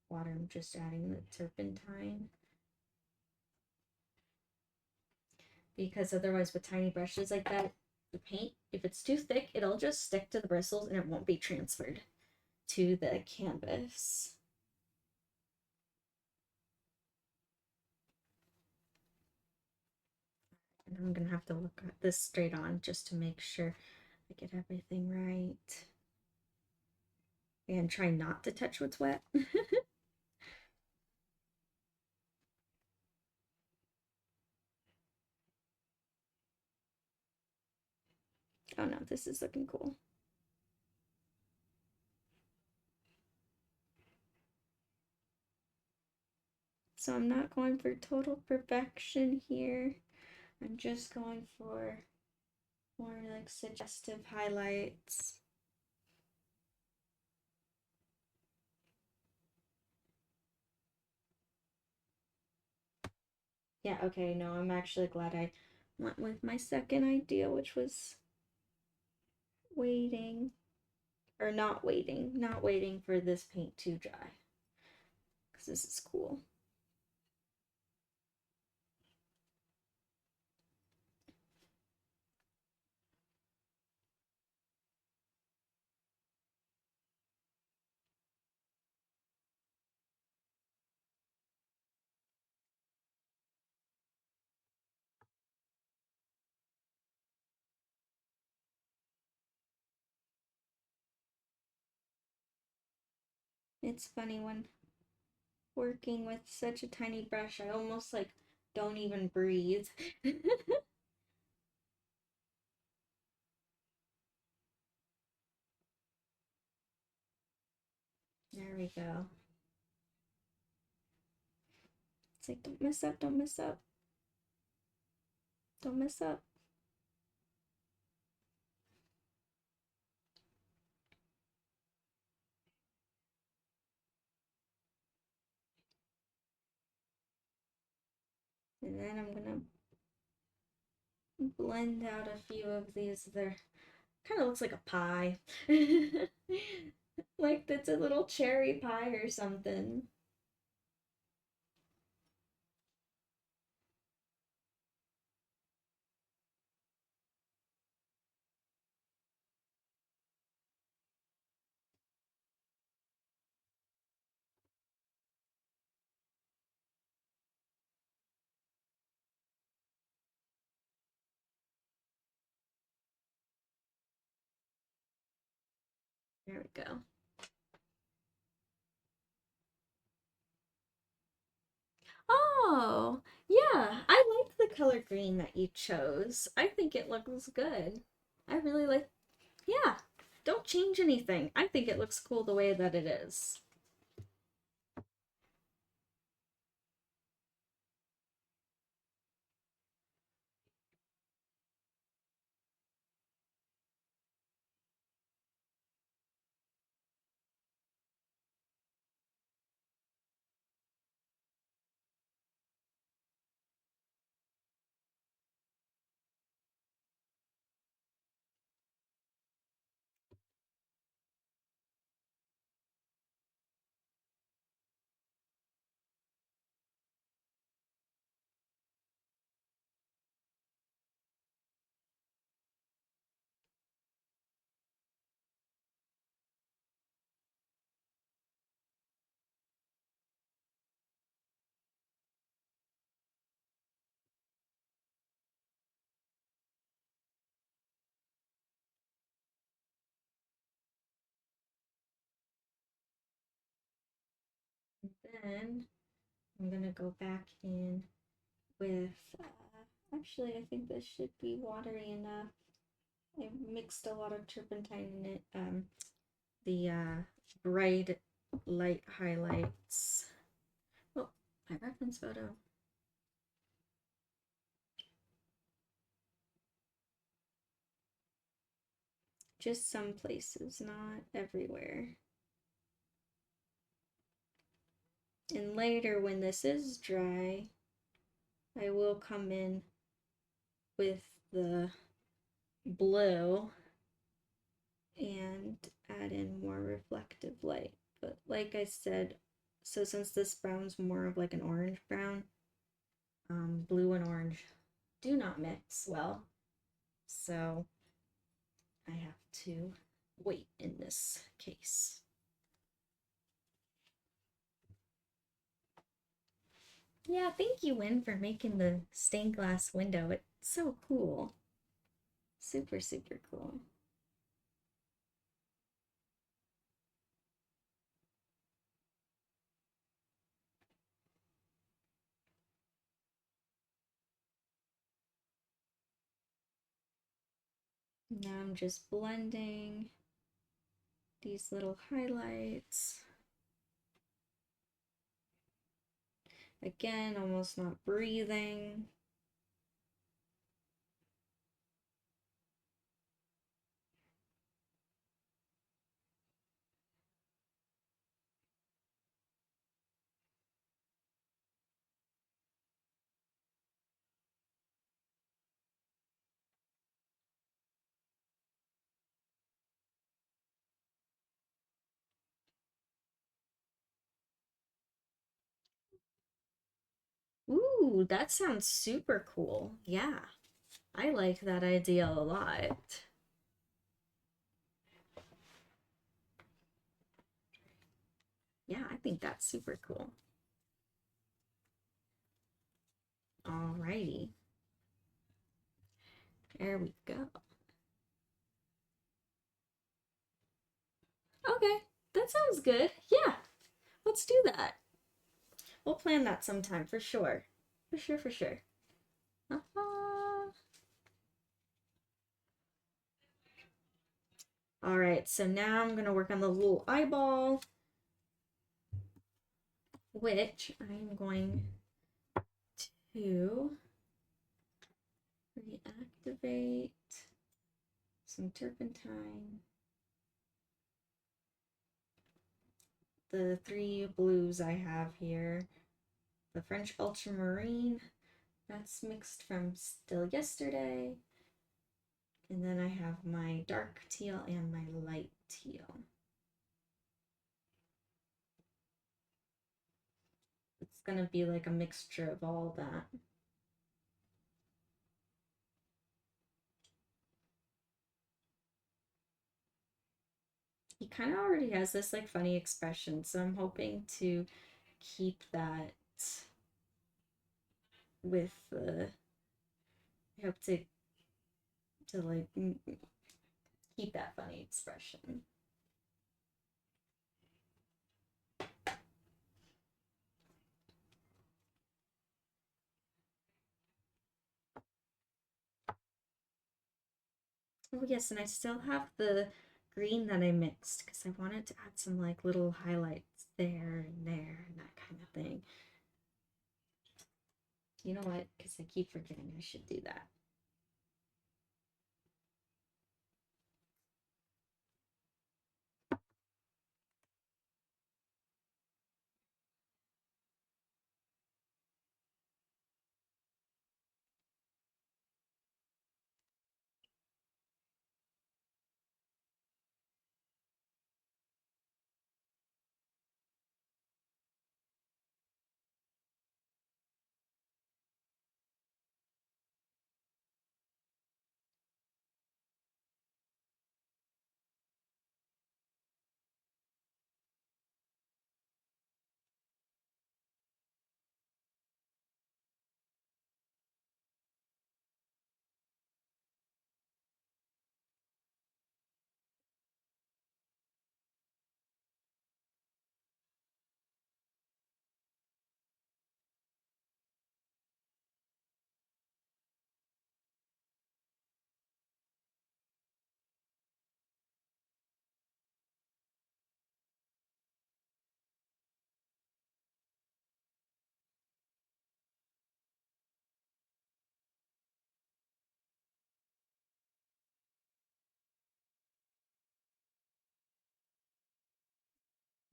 water, I'm just adding the turpentine. Because otherwise with tiny brushes like that, the paint, if it's too thick, it'll just stick to the bristles and it won't be transferred to the canvas. And I'm gonna have to look at this straight on just to make sure I get everything right. And try not to touch what's wet. Oh no, this is looking cool. So I'm not going for total perfection here. I'm just going for more like suggestive highlights. Yeah, okay, no, I'm actually glad I went with my second idea, which was waiting, or not waiting for this paint to dry, because this is cool. It's funny when working with such a tiny brush, I almost like don't even breathe. There we go. It's like, don't mess up, don't mess up, don't mess up. And then I'm gonna blend out a few of these. They're kind of looks like a pie. Like that's a little cherry pie or something. There we go. Oh, yeah. I like the color green that you chose. I think it looks good. I really like, yeah. Don't change anything. I think it looks cool the way that it is. Then I'm gonna go back in with, actually, I think this should be watery enough. I mixed a lot of turpentine in it. The bright light highlights. Oh, my reference photo. Just some places, not everywhere. And later, when this is dry, I will come in with the blue and add in more reflective light. But like I said, so since this brown's more of like an orange brown, blue and orange do not mix well. So I have to wait in this case. Yeah, thank you, Win, for making the stained glass window. It's so cool. Super, super cool. Now I'm just blending these little highlights. Again, almost not breathing. Ooh, that sounds super cool. Yeah, I like that idea a lot. Yeah, I think that's super cool. Alrighty. There we go. Okay, that sounds good. Yeah, let's do that. We'll plan that sometime for sure. For sure, for sure. All right, so now I'm gonna work on the little eyeball, which I'm going to reactivate some turpentine. The 3 blues I have here. The French ultramarine, that's mixed from still yesterday. And then I have my dark teal and my light teal. It's gonna be like a mixture of all that. He kind of already has this like funny expression, so I'm hoping to keep that with the, I hope to like keep that funny expression. Oh yes, and I still have the green that I mixed because I wanted to add some like little highlights there and that kind of thing. You know what? Because I keep forgetting I should do that.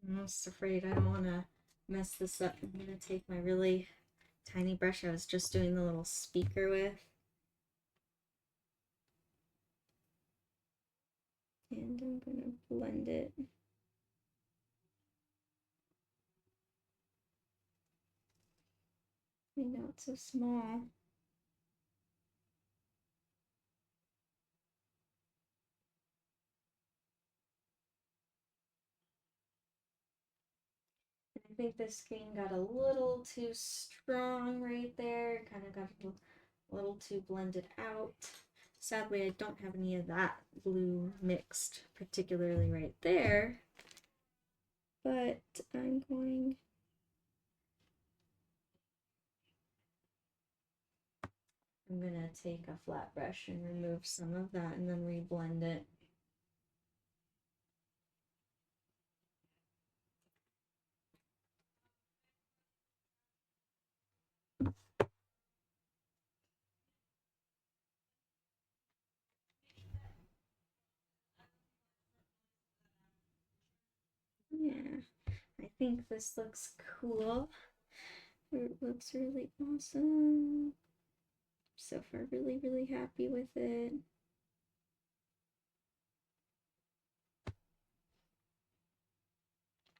I'm just afraid I don't want to mess this up. I'm going to take my really tiny brush I was just doing the little speaker with. And I'm going to blend it. I know it's so small. I think this green got a little too strong right there. Kind of got a little too blended out. Sadly, I don't have any of that blue mixed, particularly right there. But I'm going... I'm gonna take a flat brush and remove some of that and then reblend it. Yeah, I think this looks cool. It looks really awesome. So far, really, really happy with it.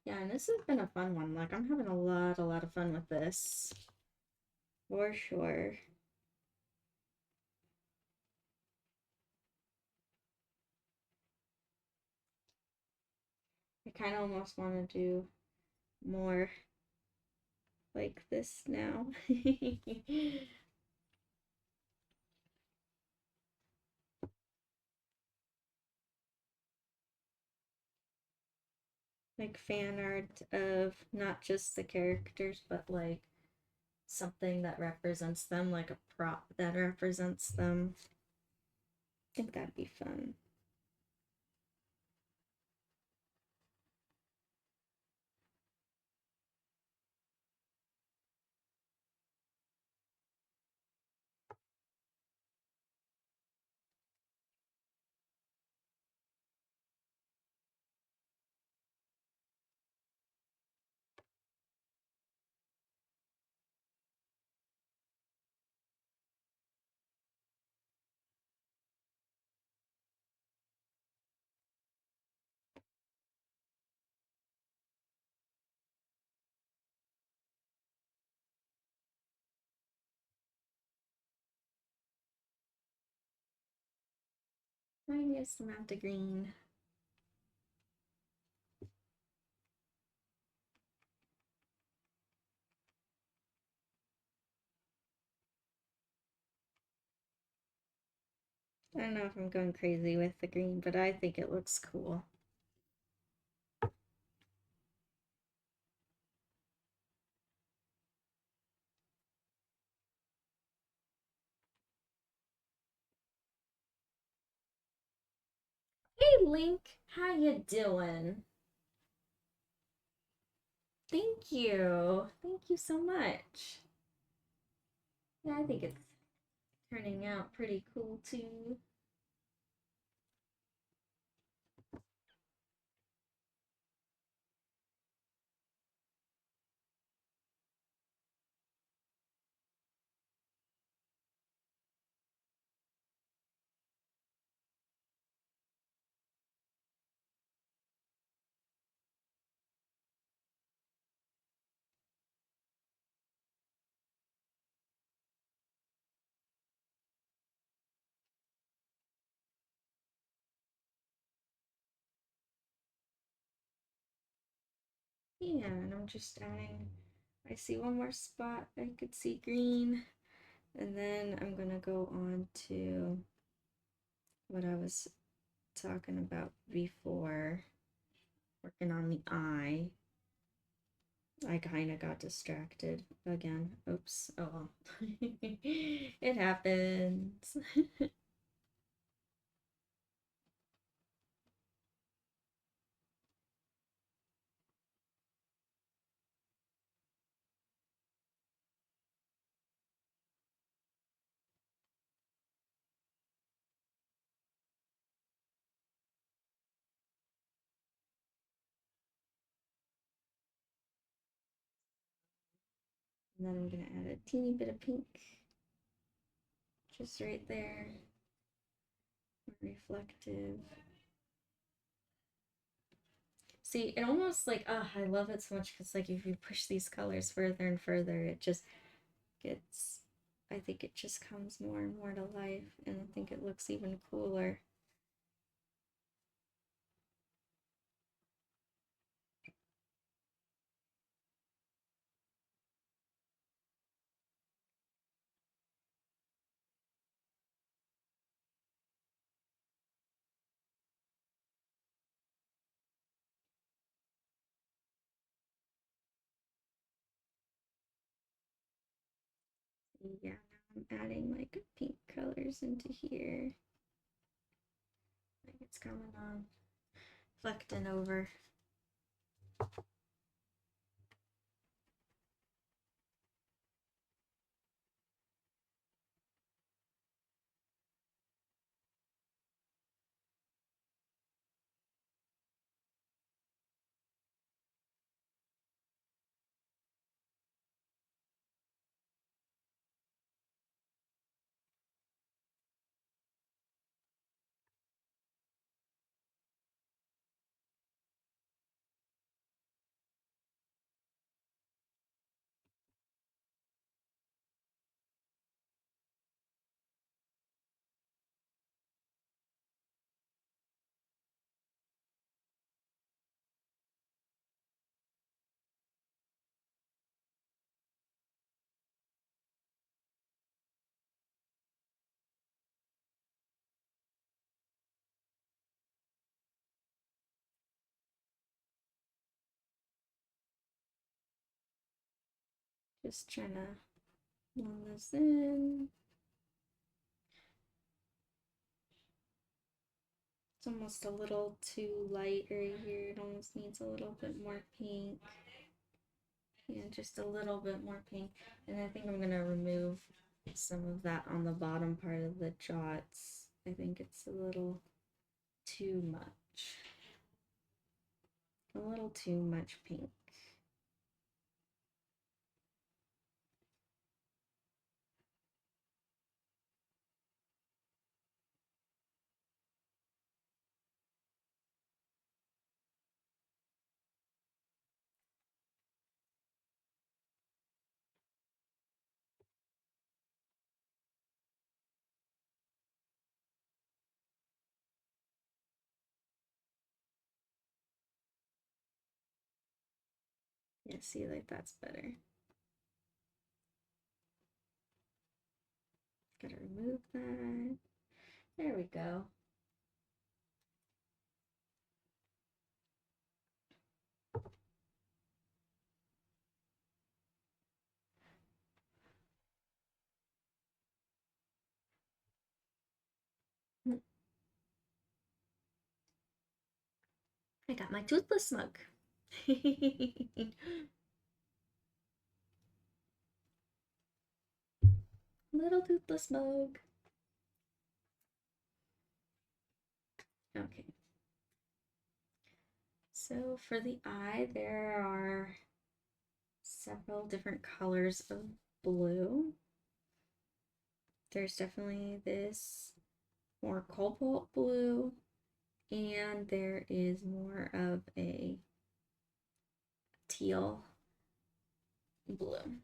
Yeah, and this has been a fun one. Like, I'm having a lot of fun with this. For sure. I kind of almost want to do more like this now. like fan art of not just the characters, but like something that represents them, like a prop that represents them. I think that'd be fun. Tiniest amount of green. I don't know if I'm going crazy with the green, but I think it looks cool. Hey Link, how you doing? Thank you. Thank you so much. Yeah, I think it's turning out pretty cool too. Yeah, and I'm just adding, I see one more spot I could see green, and then I'm gonna go on to what I was talking about before, working on the eye. I kind of got distracted again. Oops. Oh well. It happens. And then I'm gonna add a teeny bit of pink just right there. Reflective. See, it almost like, I love it so much because like if you push these colors further and further, it just gets, I think it just comes more and more to life, and I think it looks even cooler. Yeah, now I'm adding like pink colors into here. Like it's coming on, reflecting over. Just trying to blend this in. It's almost a little too light right here. It almost needs a little bit more pink. Yeah, just a little bit more pink. And I think I'm gonna remove some of that on the bottom part of the jots. I think it's a little too much. A little too much pink. Yeah, see, like that's better. Gotta remove that. There we go. I got my toothless mug. Little toothless mug. Okay. So for the eye, there are several different colors of blue. There's definitely this more cobalt blue, and there is more of a teal blue.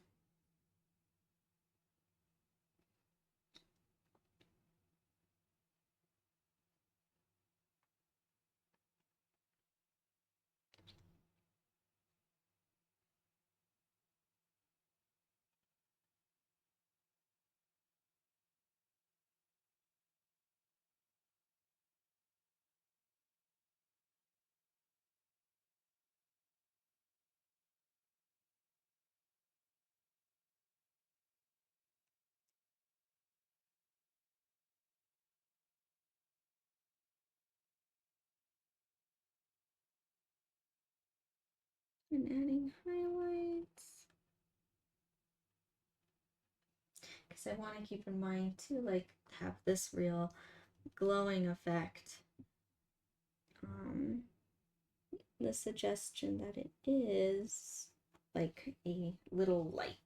And adding highlights. Because I want to keep in mind to like have this real glowing effect. The suggestion that it is like a little light.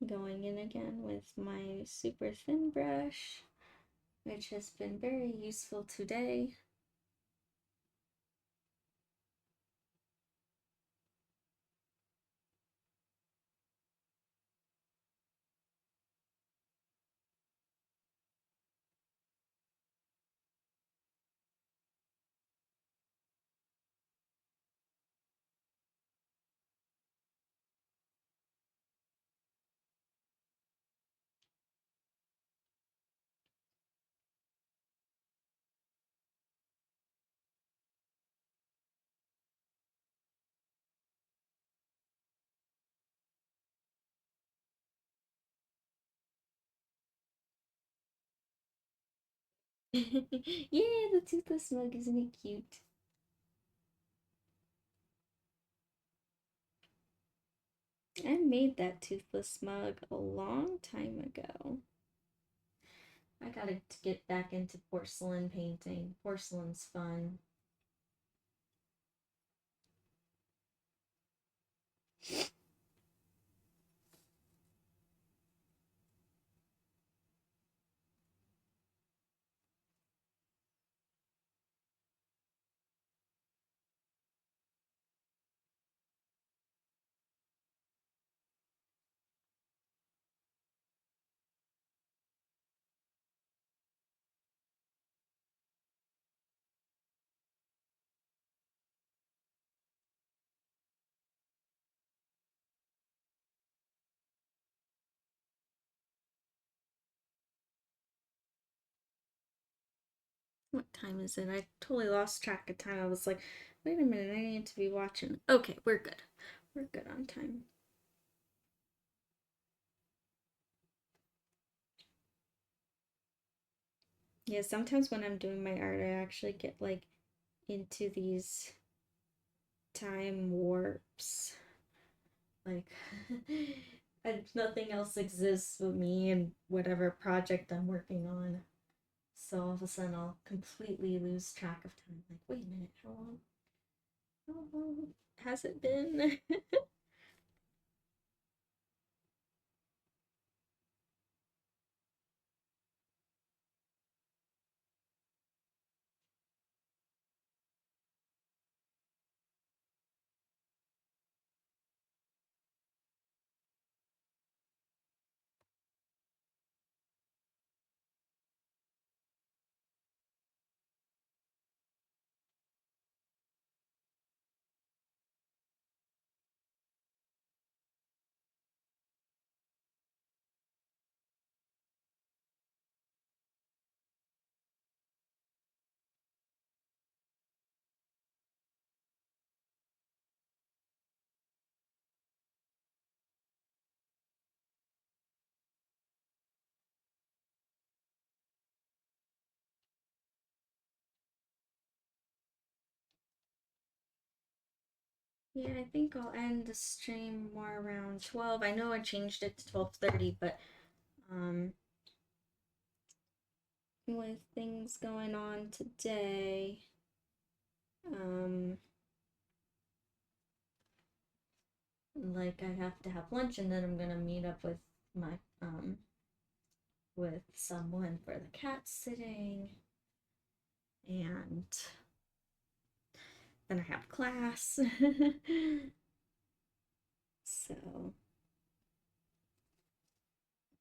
Going in again with my super thin brush, which has been very useful today. Yeah, the toothless mug, isn't it cute? I made that toothless mug a long time ago. I gotta get back into porcelain painting. Porcelain's fun. What time is it? I totally lost track of time. I was like, wait a minute, I need to be watching. Okay, we're good. We're good on time. Yeah, sometimes when I'm doing my art, I actually get like into these time warps. Like, and nothing else exists but me and whatever project I'm working on. So all of a sudden, I'll completely lose track of time. Like, wait a minute, how long? How long has it been? Yeah, I think I'll end the stream more around 12. I know I changed it to 12:30, but um with things going on today, um like I have to have lunch and then I'm gonna meet up with my with someone for the cat sitting and then I have class. So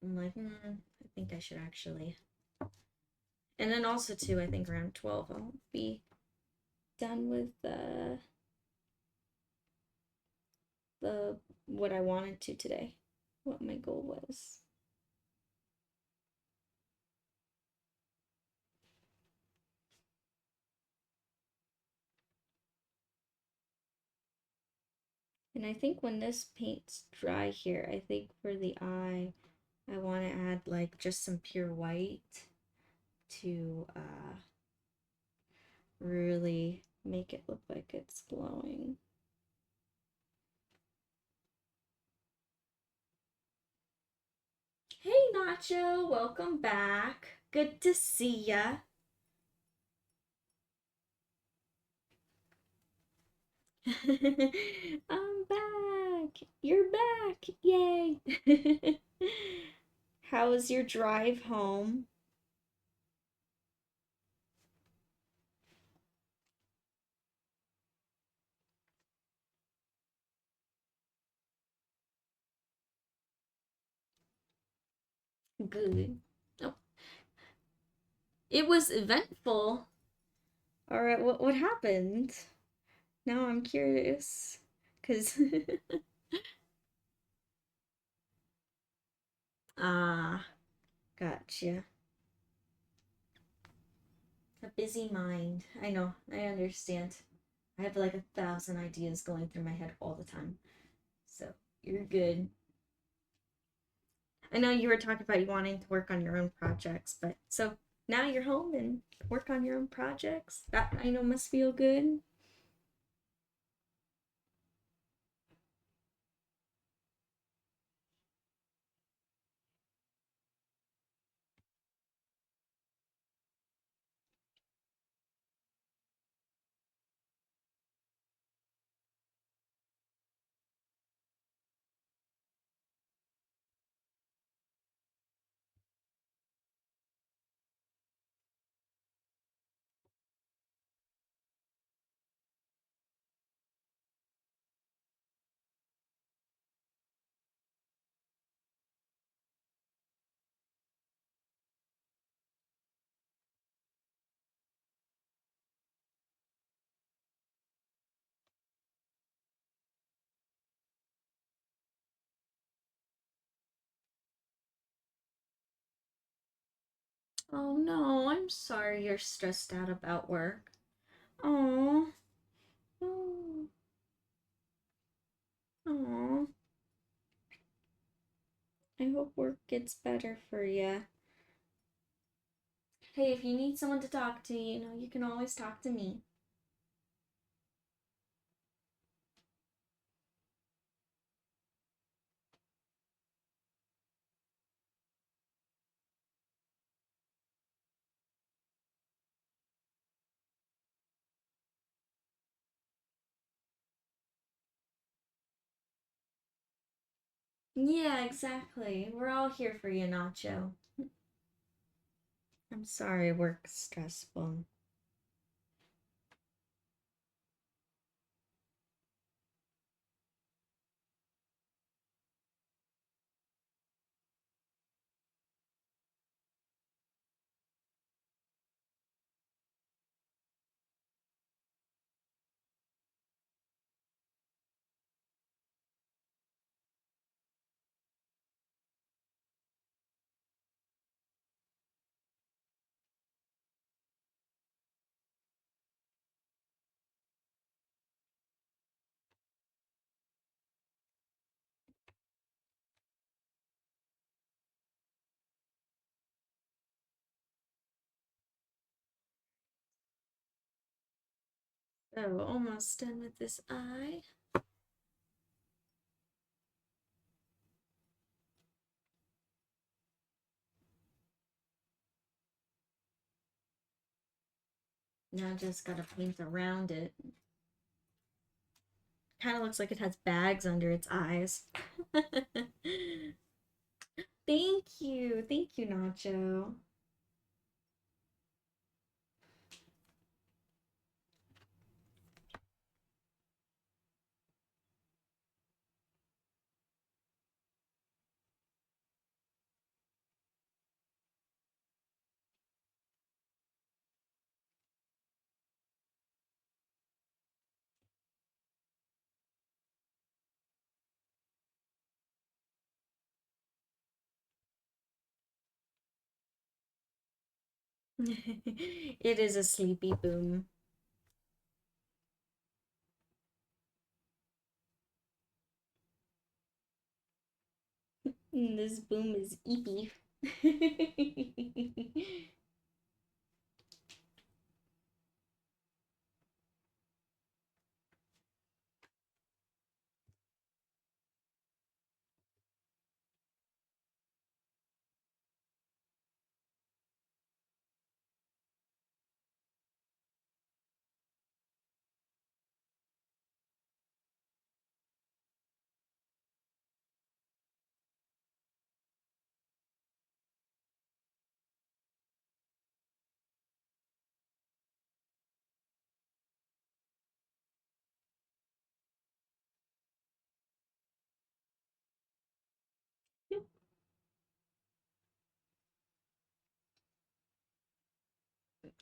I'm like, I think I should actually. And then also too, I think around 12 I'll be done with the what I wanted to today, what my goal was. And I think when this paint's dry here, I think for the eye, I want to add like just some pure white to really make it look like it's glowing. Hey Nacho, welcome back. Good to see ya. I'm back. You're back. Yay. How was your drive home? Good. Oh, it was eventful. All right, what happened? Now I'm curious. Cause ah, gotcha. A busy mind. I know. I understand. I have like 1,000 ideas going through my head all the time. So you're good. I know you were talking about you wanting to work on your own projects, but so now you're home and work on your own projects. That I know must feel good. Oh no, I'm sorry you're stressed out about work. Oh. Oh. Oh. I hope work gets better for you. Hey, if you need someone to talk to, you can always talk to me. Yeah, exactly. We're all here for you, Nacho. I'm sorry work's stressful. So, almost done with this eye. Now just gotta paint around it. Kind of looks like it has bags under its eyes. Thank you. Thank you, Nacho. It is a sleepy boom. This boom is eepy.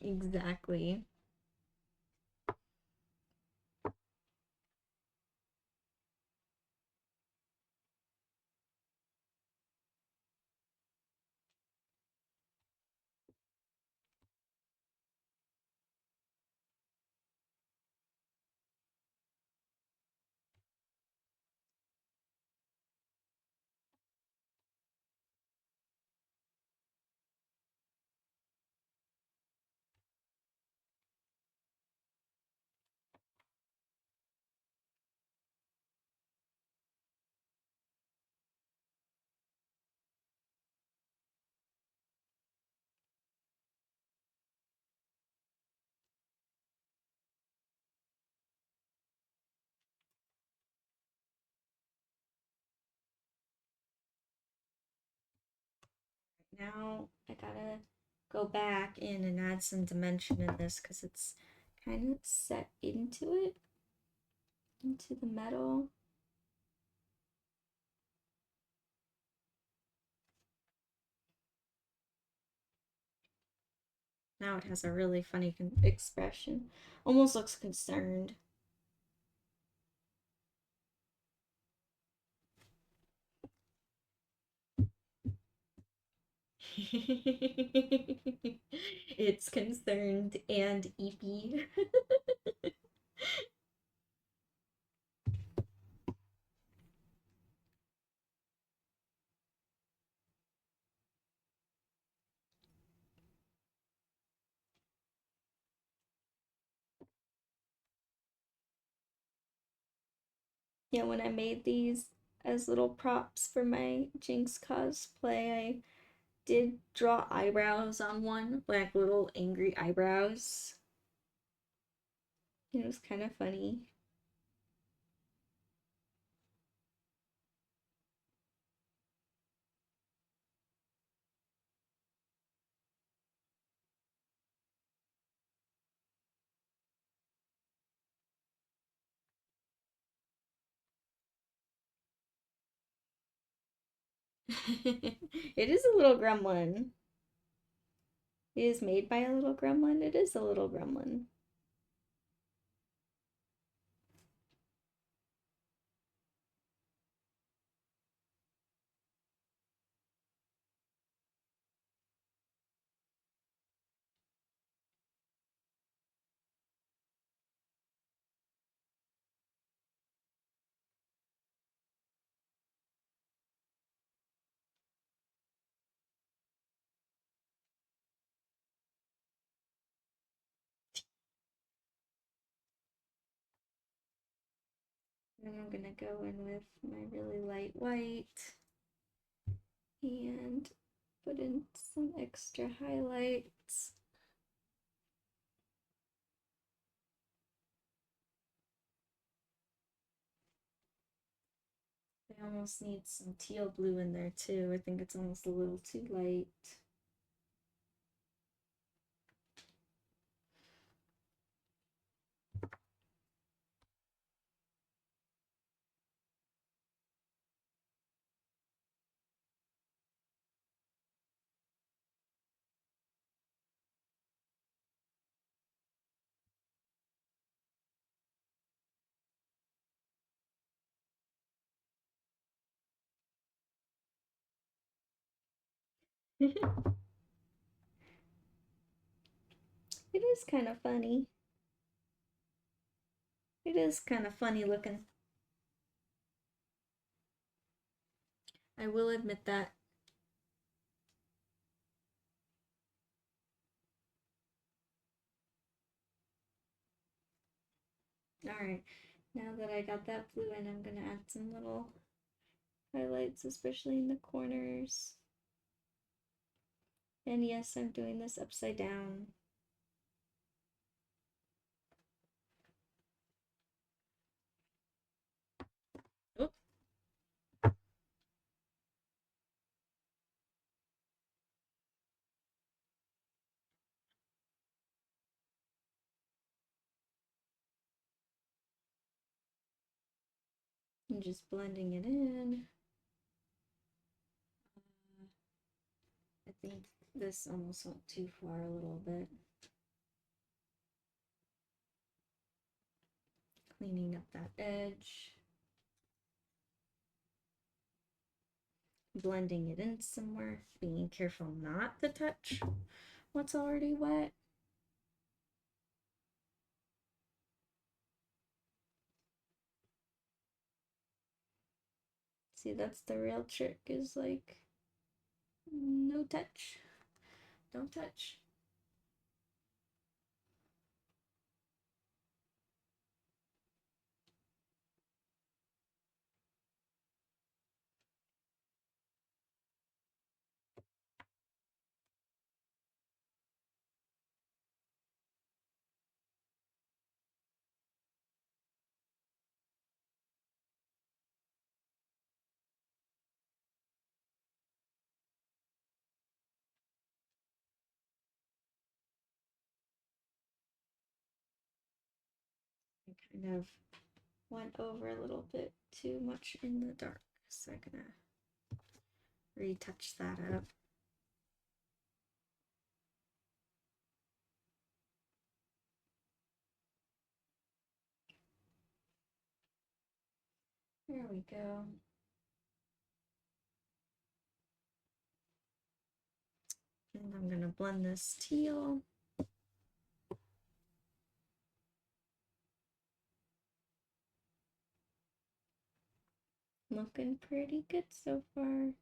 Exactly. Now I gotta go back in and add some dimension in this because it's kind of set into it, into the metal. Now it has a really funny expression. Almost looks concerned. It's concerned and eepy. Yeah, when I made these as little props for my Jinx cosplay, I did draw eyebrows on one, like little angry eyebrows. It was kind of funny. It is a little gremlin. It is made by a little gremlin. It is a little gremlin. And I'm gonna go in with my really light white and put in some extra highlights. I almost need some teal blue in there too. I think it's almost a little too light. It is kind of funny. It is kind of funny looking. I will admit that. Alright, now that I got that blue in, I'm gonna add some little highlights, especially in the corners. And yes, I'm doing this upside down. Oop. I'm just blending it in. I think this almost went too far a little bit. Cleaning up that edge. Blending it in somewhere. Being careful not to touch what's already wet. See, that's the real trick, is like, no touch. Don't touch. I kind of went over a little bit too much in the dark, so I'm gonna retouch that up. There we go. And I'm gonna blend this teal. Looking pretty good so far.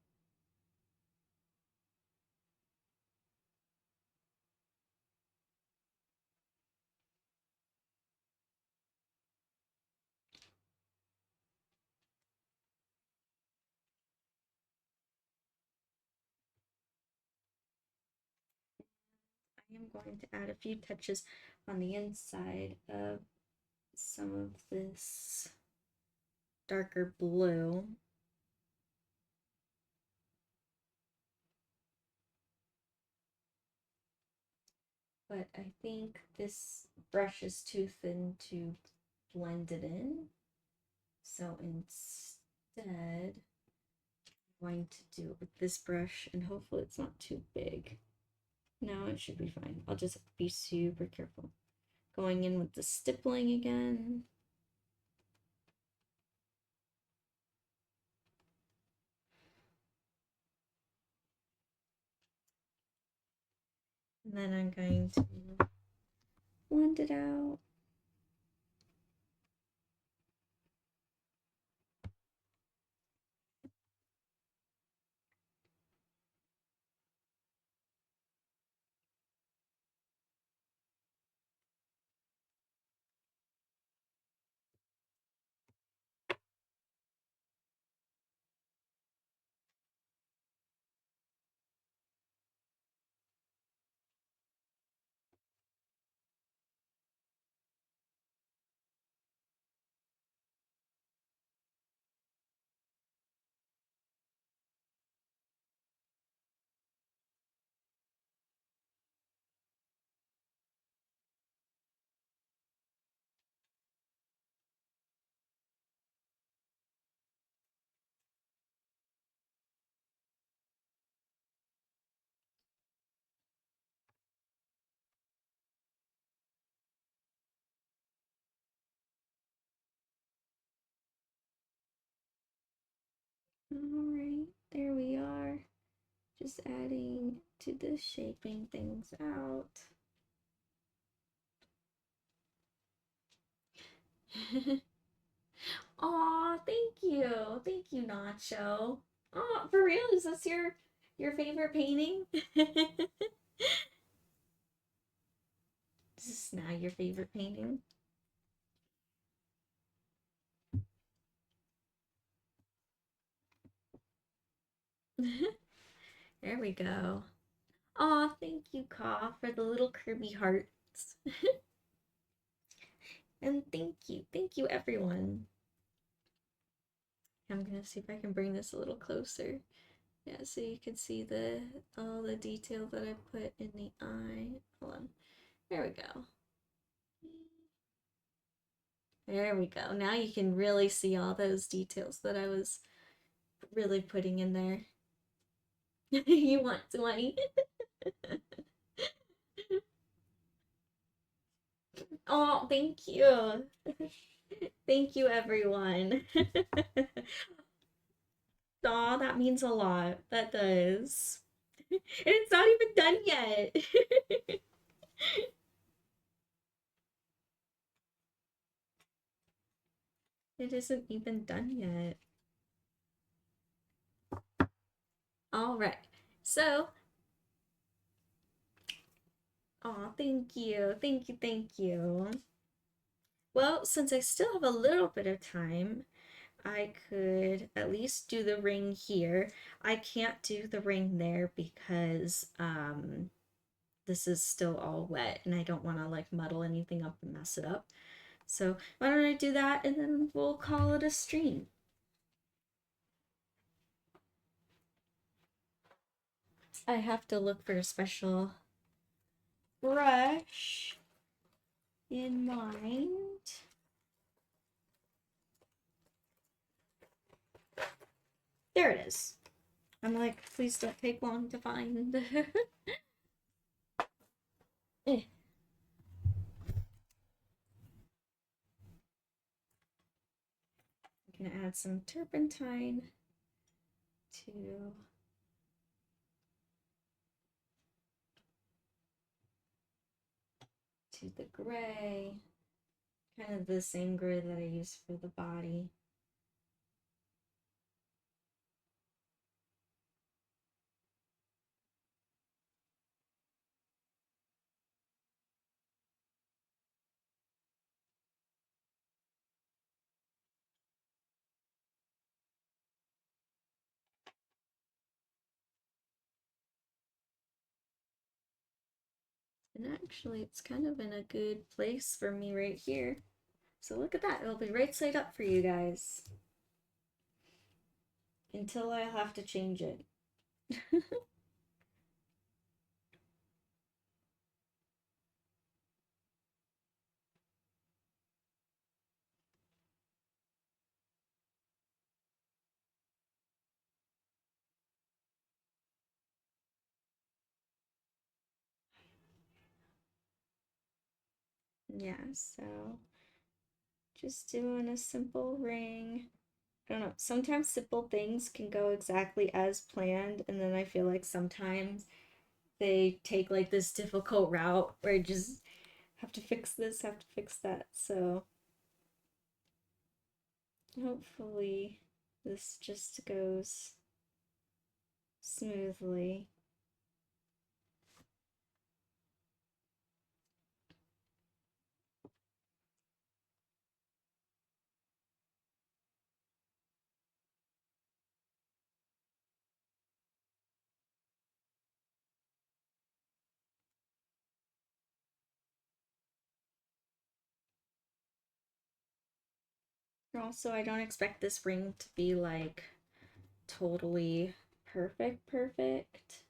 I am going to add a few touches on the inside of some of this darker blue. But I think this brush is too thin to blend it in. So instead, I'm going to do it with this brush, and hopefully it's not too big. No, it should be fine. I'll just be super careful. Going in with the stippling again. And then I'm going to blend it out. Alright, there we are. Just adding to this, shaping things out. Aw, thank you. Thank you, Nacho. Oh, for real? Is this your favorite painting? Is this now your favorite painting? There we go. Aw, thank you, Ka, for the little Kirby hearts. And thank you, everyone. I'm gonna see if I can bring this a little closer. Yeah, so you can see all the detail that I put in the eye. Hold on. There we go. There we go. Now you can really see all those details that I was really putting in there. You want 20? Oh, thank you. Thank you, everyone. Aw, that means a lot. That does. And it's not even done yet. It isn't even done yet. All right. So, aw, thank you. Thank you. Thank you. Well, since I still have a little bit of time, I could at least do the ring here. I can't do the ring there because this is still all wet and I don't want to like muddle anything up and mess it up. So why don't I do that and then we'll call it a stream. I have to look for a special brush in mind. There it is. I'm like, please don't take long to find. I'm gonna add some turpentine to to the gray, kind of the same gray that I used for the body. And actually, it's kind of in a good place for me right here. So look at that. It'll be right side up for you guys. Until I have to change it. Yeah, so just doing a simple ring. I don't know, sometimes simple things can go exactly as planned, and then I feel like sometimes they take like this difficult route where I just have to fix this, have to fix that. So hopefully this just goes smoothly. Also, I don't expect this ring to be like totally perfect.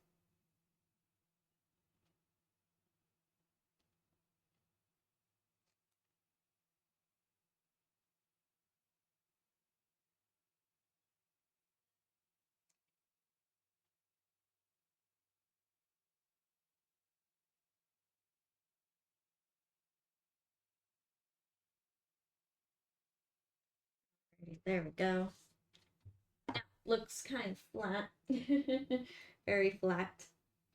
There we go. Looks kind of flat. Very flat.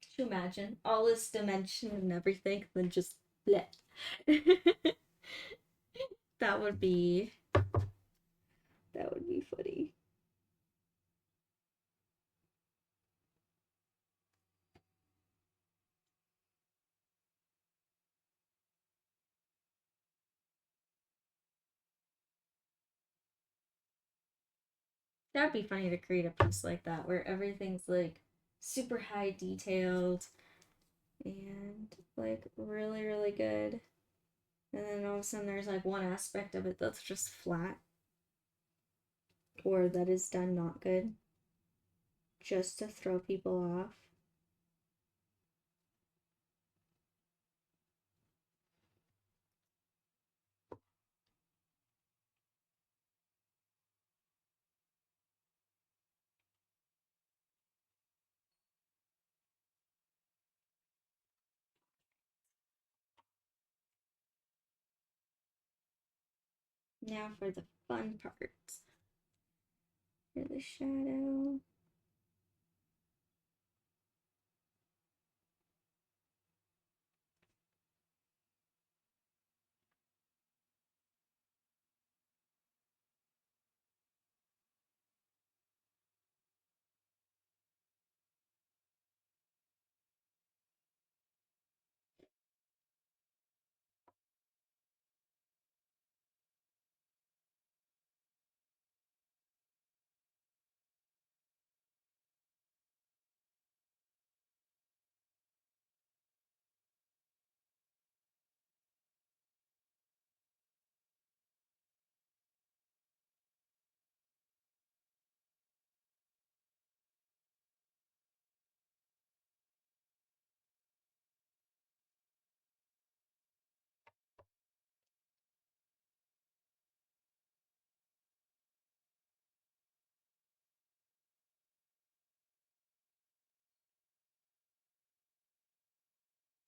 Could you imagine? All this dimension and everything, then just bleh. That would be funny. That'd be funny to create a piece like that where everything's like super high detailed and like really good. And then all of a sudden there's like one aspect of it that's just flat or that is done not good just to throw people off. Now for the fun parts. For the shadow.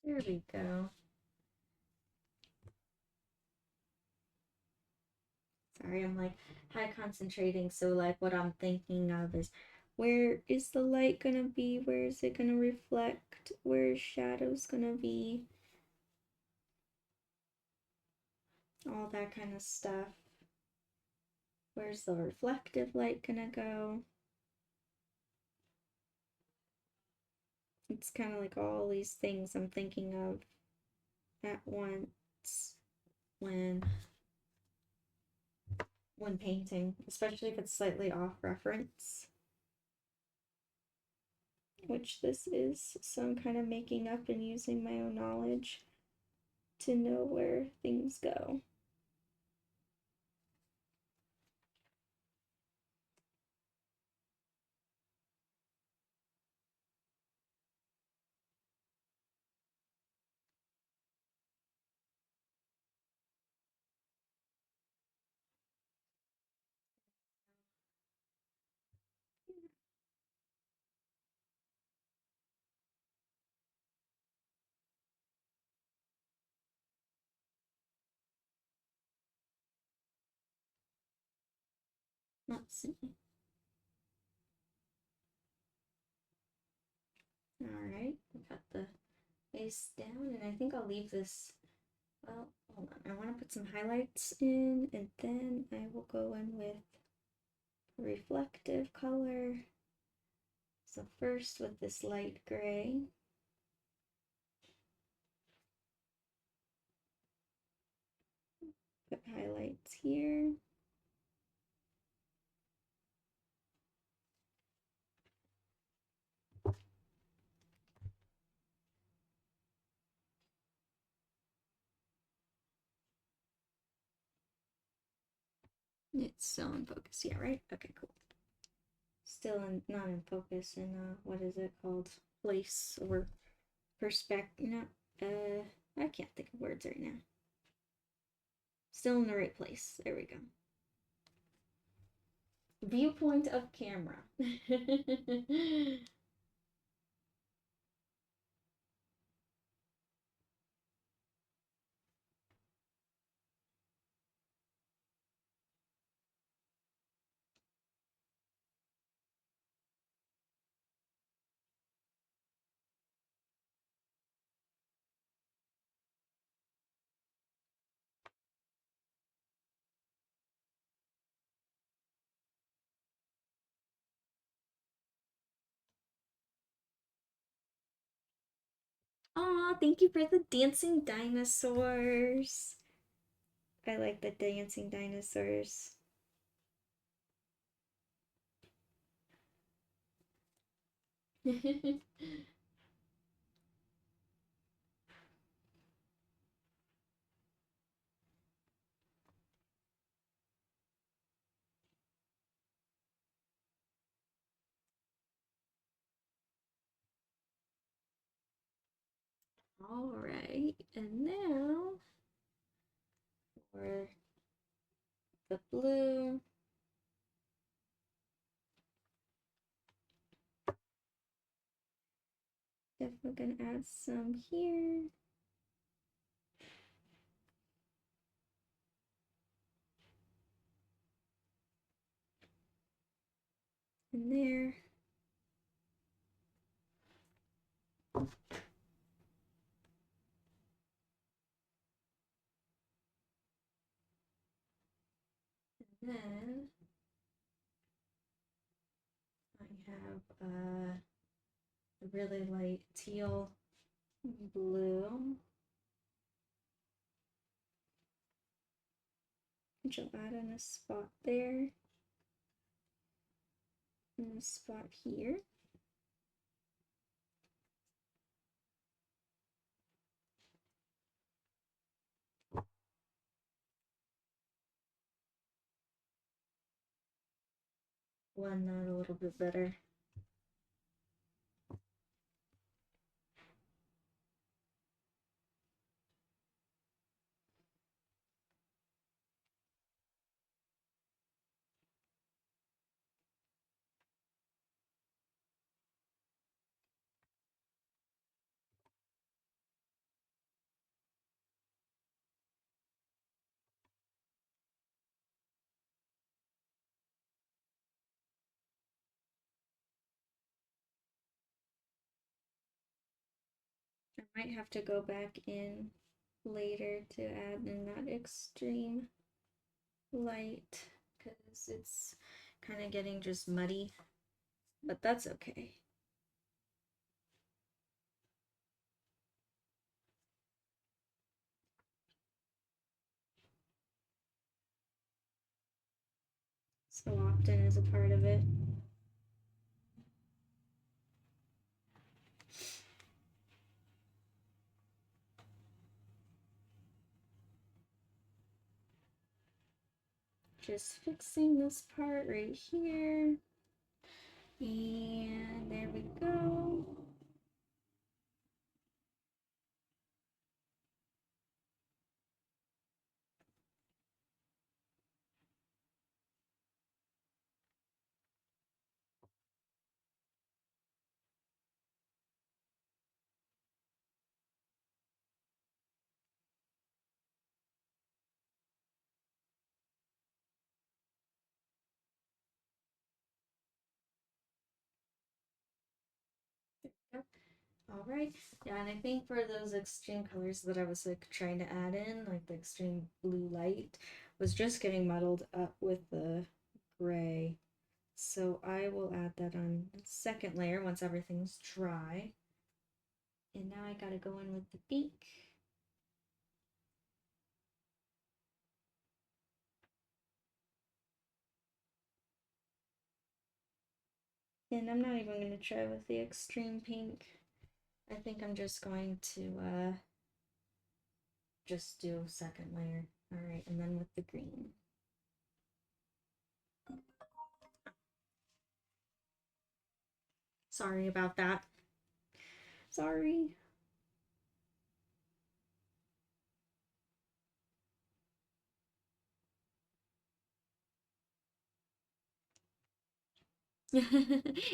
There we go. Sorry, I'm like high concentrating, so like what I'm thinking of is where is the light gonna be? Where is it gonna reflect? Where is shadows gonna be? all that kind of stuff. Where's the reflective light gonna go? It's kind of like all these things I'm thinking of at once when painting, especially if it's slightly off reference, which this is, so I'm kind of making up and using my own knowledge to know where things go. Let's see. Alright, I got the base down, and I think I'll leave this. Well, hold on. I want to put some highlights in, and then I will go in with reflective color. So first with this light gray. Put highlights here. It's still in focus, yeah, right? Okay, cool. Still not in focus in, what is it called? Place or perspective, no, I can't think of words right now. Still in the right place, there we go. Viewpoint of camera. Aw, thank you for the dancing dinosaurs. I like the dancing dinosaurs. All right, and now for the blue. Definitely gonna add some here. And there. And then I have a really light teal blue, which I'll add in a spot there, and a spot here. Blend that a little bit better. I might have to go back in later to add in that extreme light because it's kind of getting just muddy, but that's okay. So often is a part of it. Just fixing this part right here. And there we go. All right. Yeah, and I think for those extreme colors that I was like trying to add in, like the extreme blue light, was just getting muddled up with the gray. So I will add that on the second layer once everything's dry. And now I gotta go in with the pink. And I'm not even gonna try with the extreme pink. I think I'm just going to just do second layer. All right, and then with the green. Sorry about that. Sorry.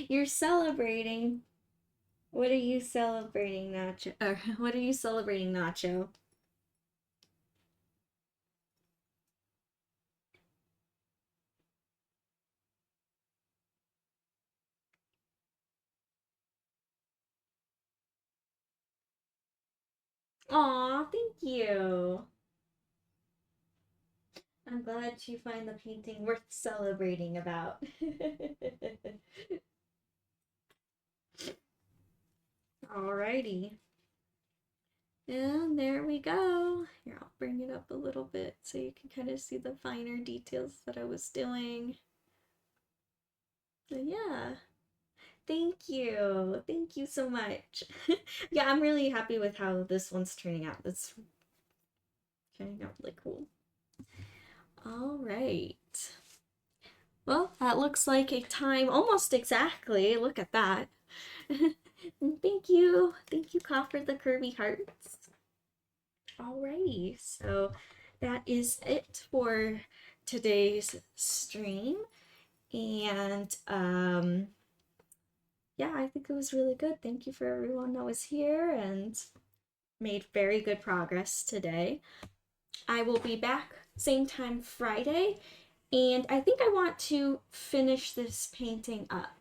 You're celebrating. What are you celebrating, Nacho? Or what are you celebrating, Nacho? Aw, thank you. I'm glad you find the painting worth celebrating about. Alrighty. And there we go. Here, I'll bring it up a little bit so you can kind of see the finer details that I was doing. But yeah. Thank you. Thank you so much. Yeah, I'm really happy with how this one's turning out. It's turning out really cool. All right. Well, that looks like a time almost exactly. Look at that. Thank you. Thank you, Ka, for the curvy hearts. Alrighty, so that is it for today's stream. And yeah, I think it was really good. Thank you for everyone that was here and made very good progress today. I will be back same time Friday, and I think I want to finish this painting up.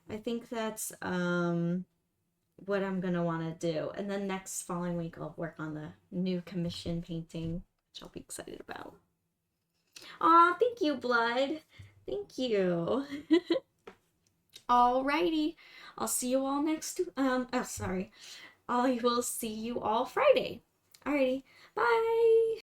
I think that's what I'm gonna want to do. And then next following week, I'll work on the new commission painting, which I'll be excited about. Aw, thank you, Blood. Thank you. Alrighty. I'll see you all next, sorry. I will see you all Friday. Alrighty. Bye.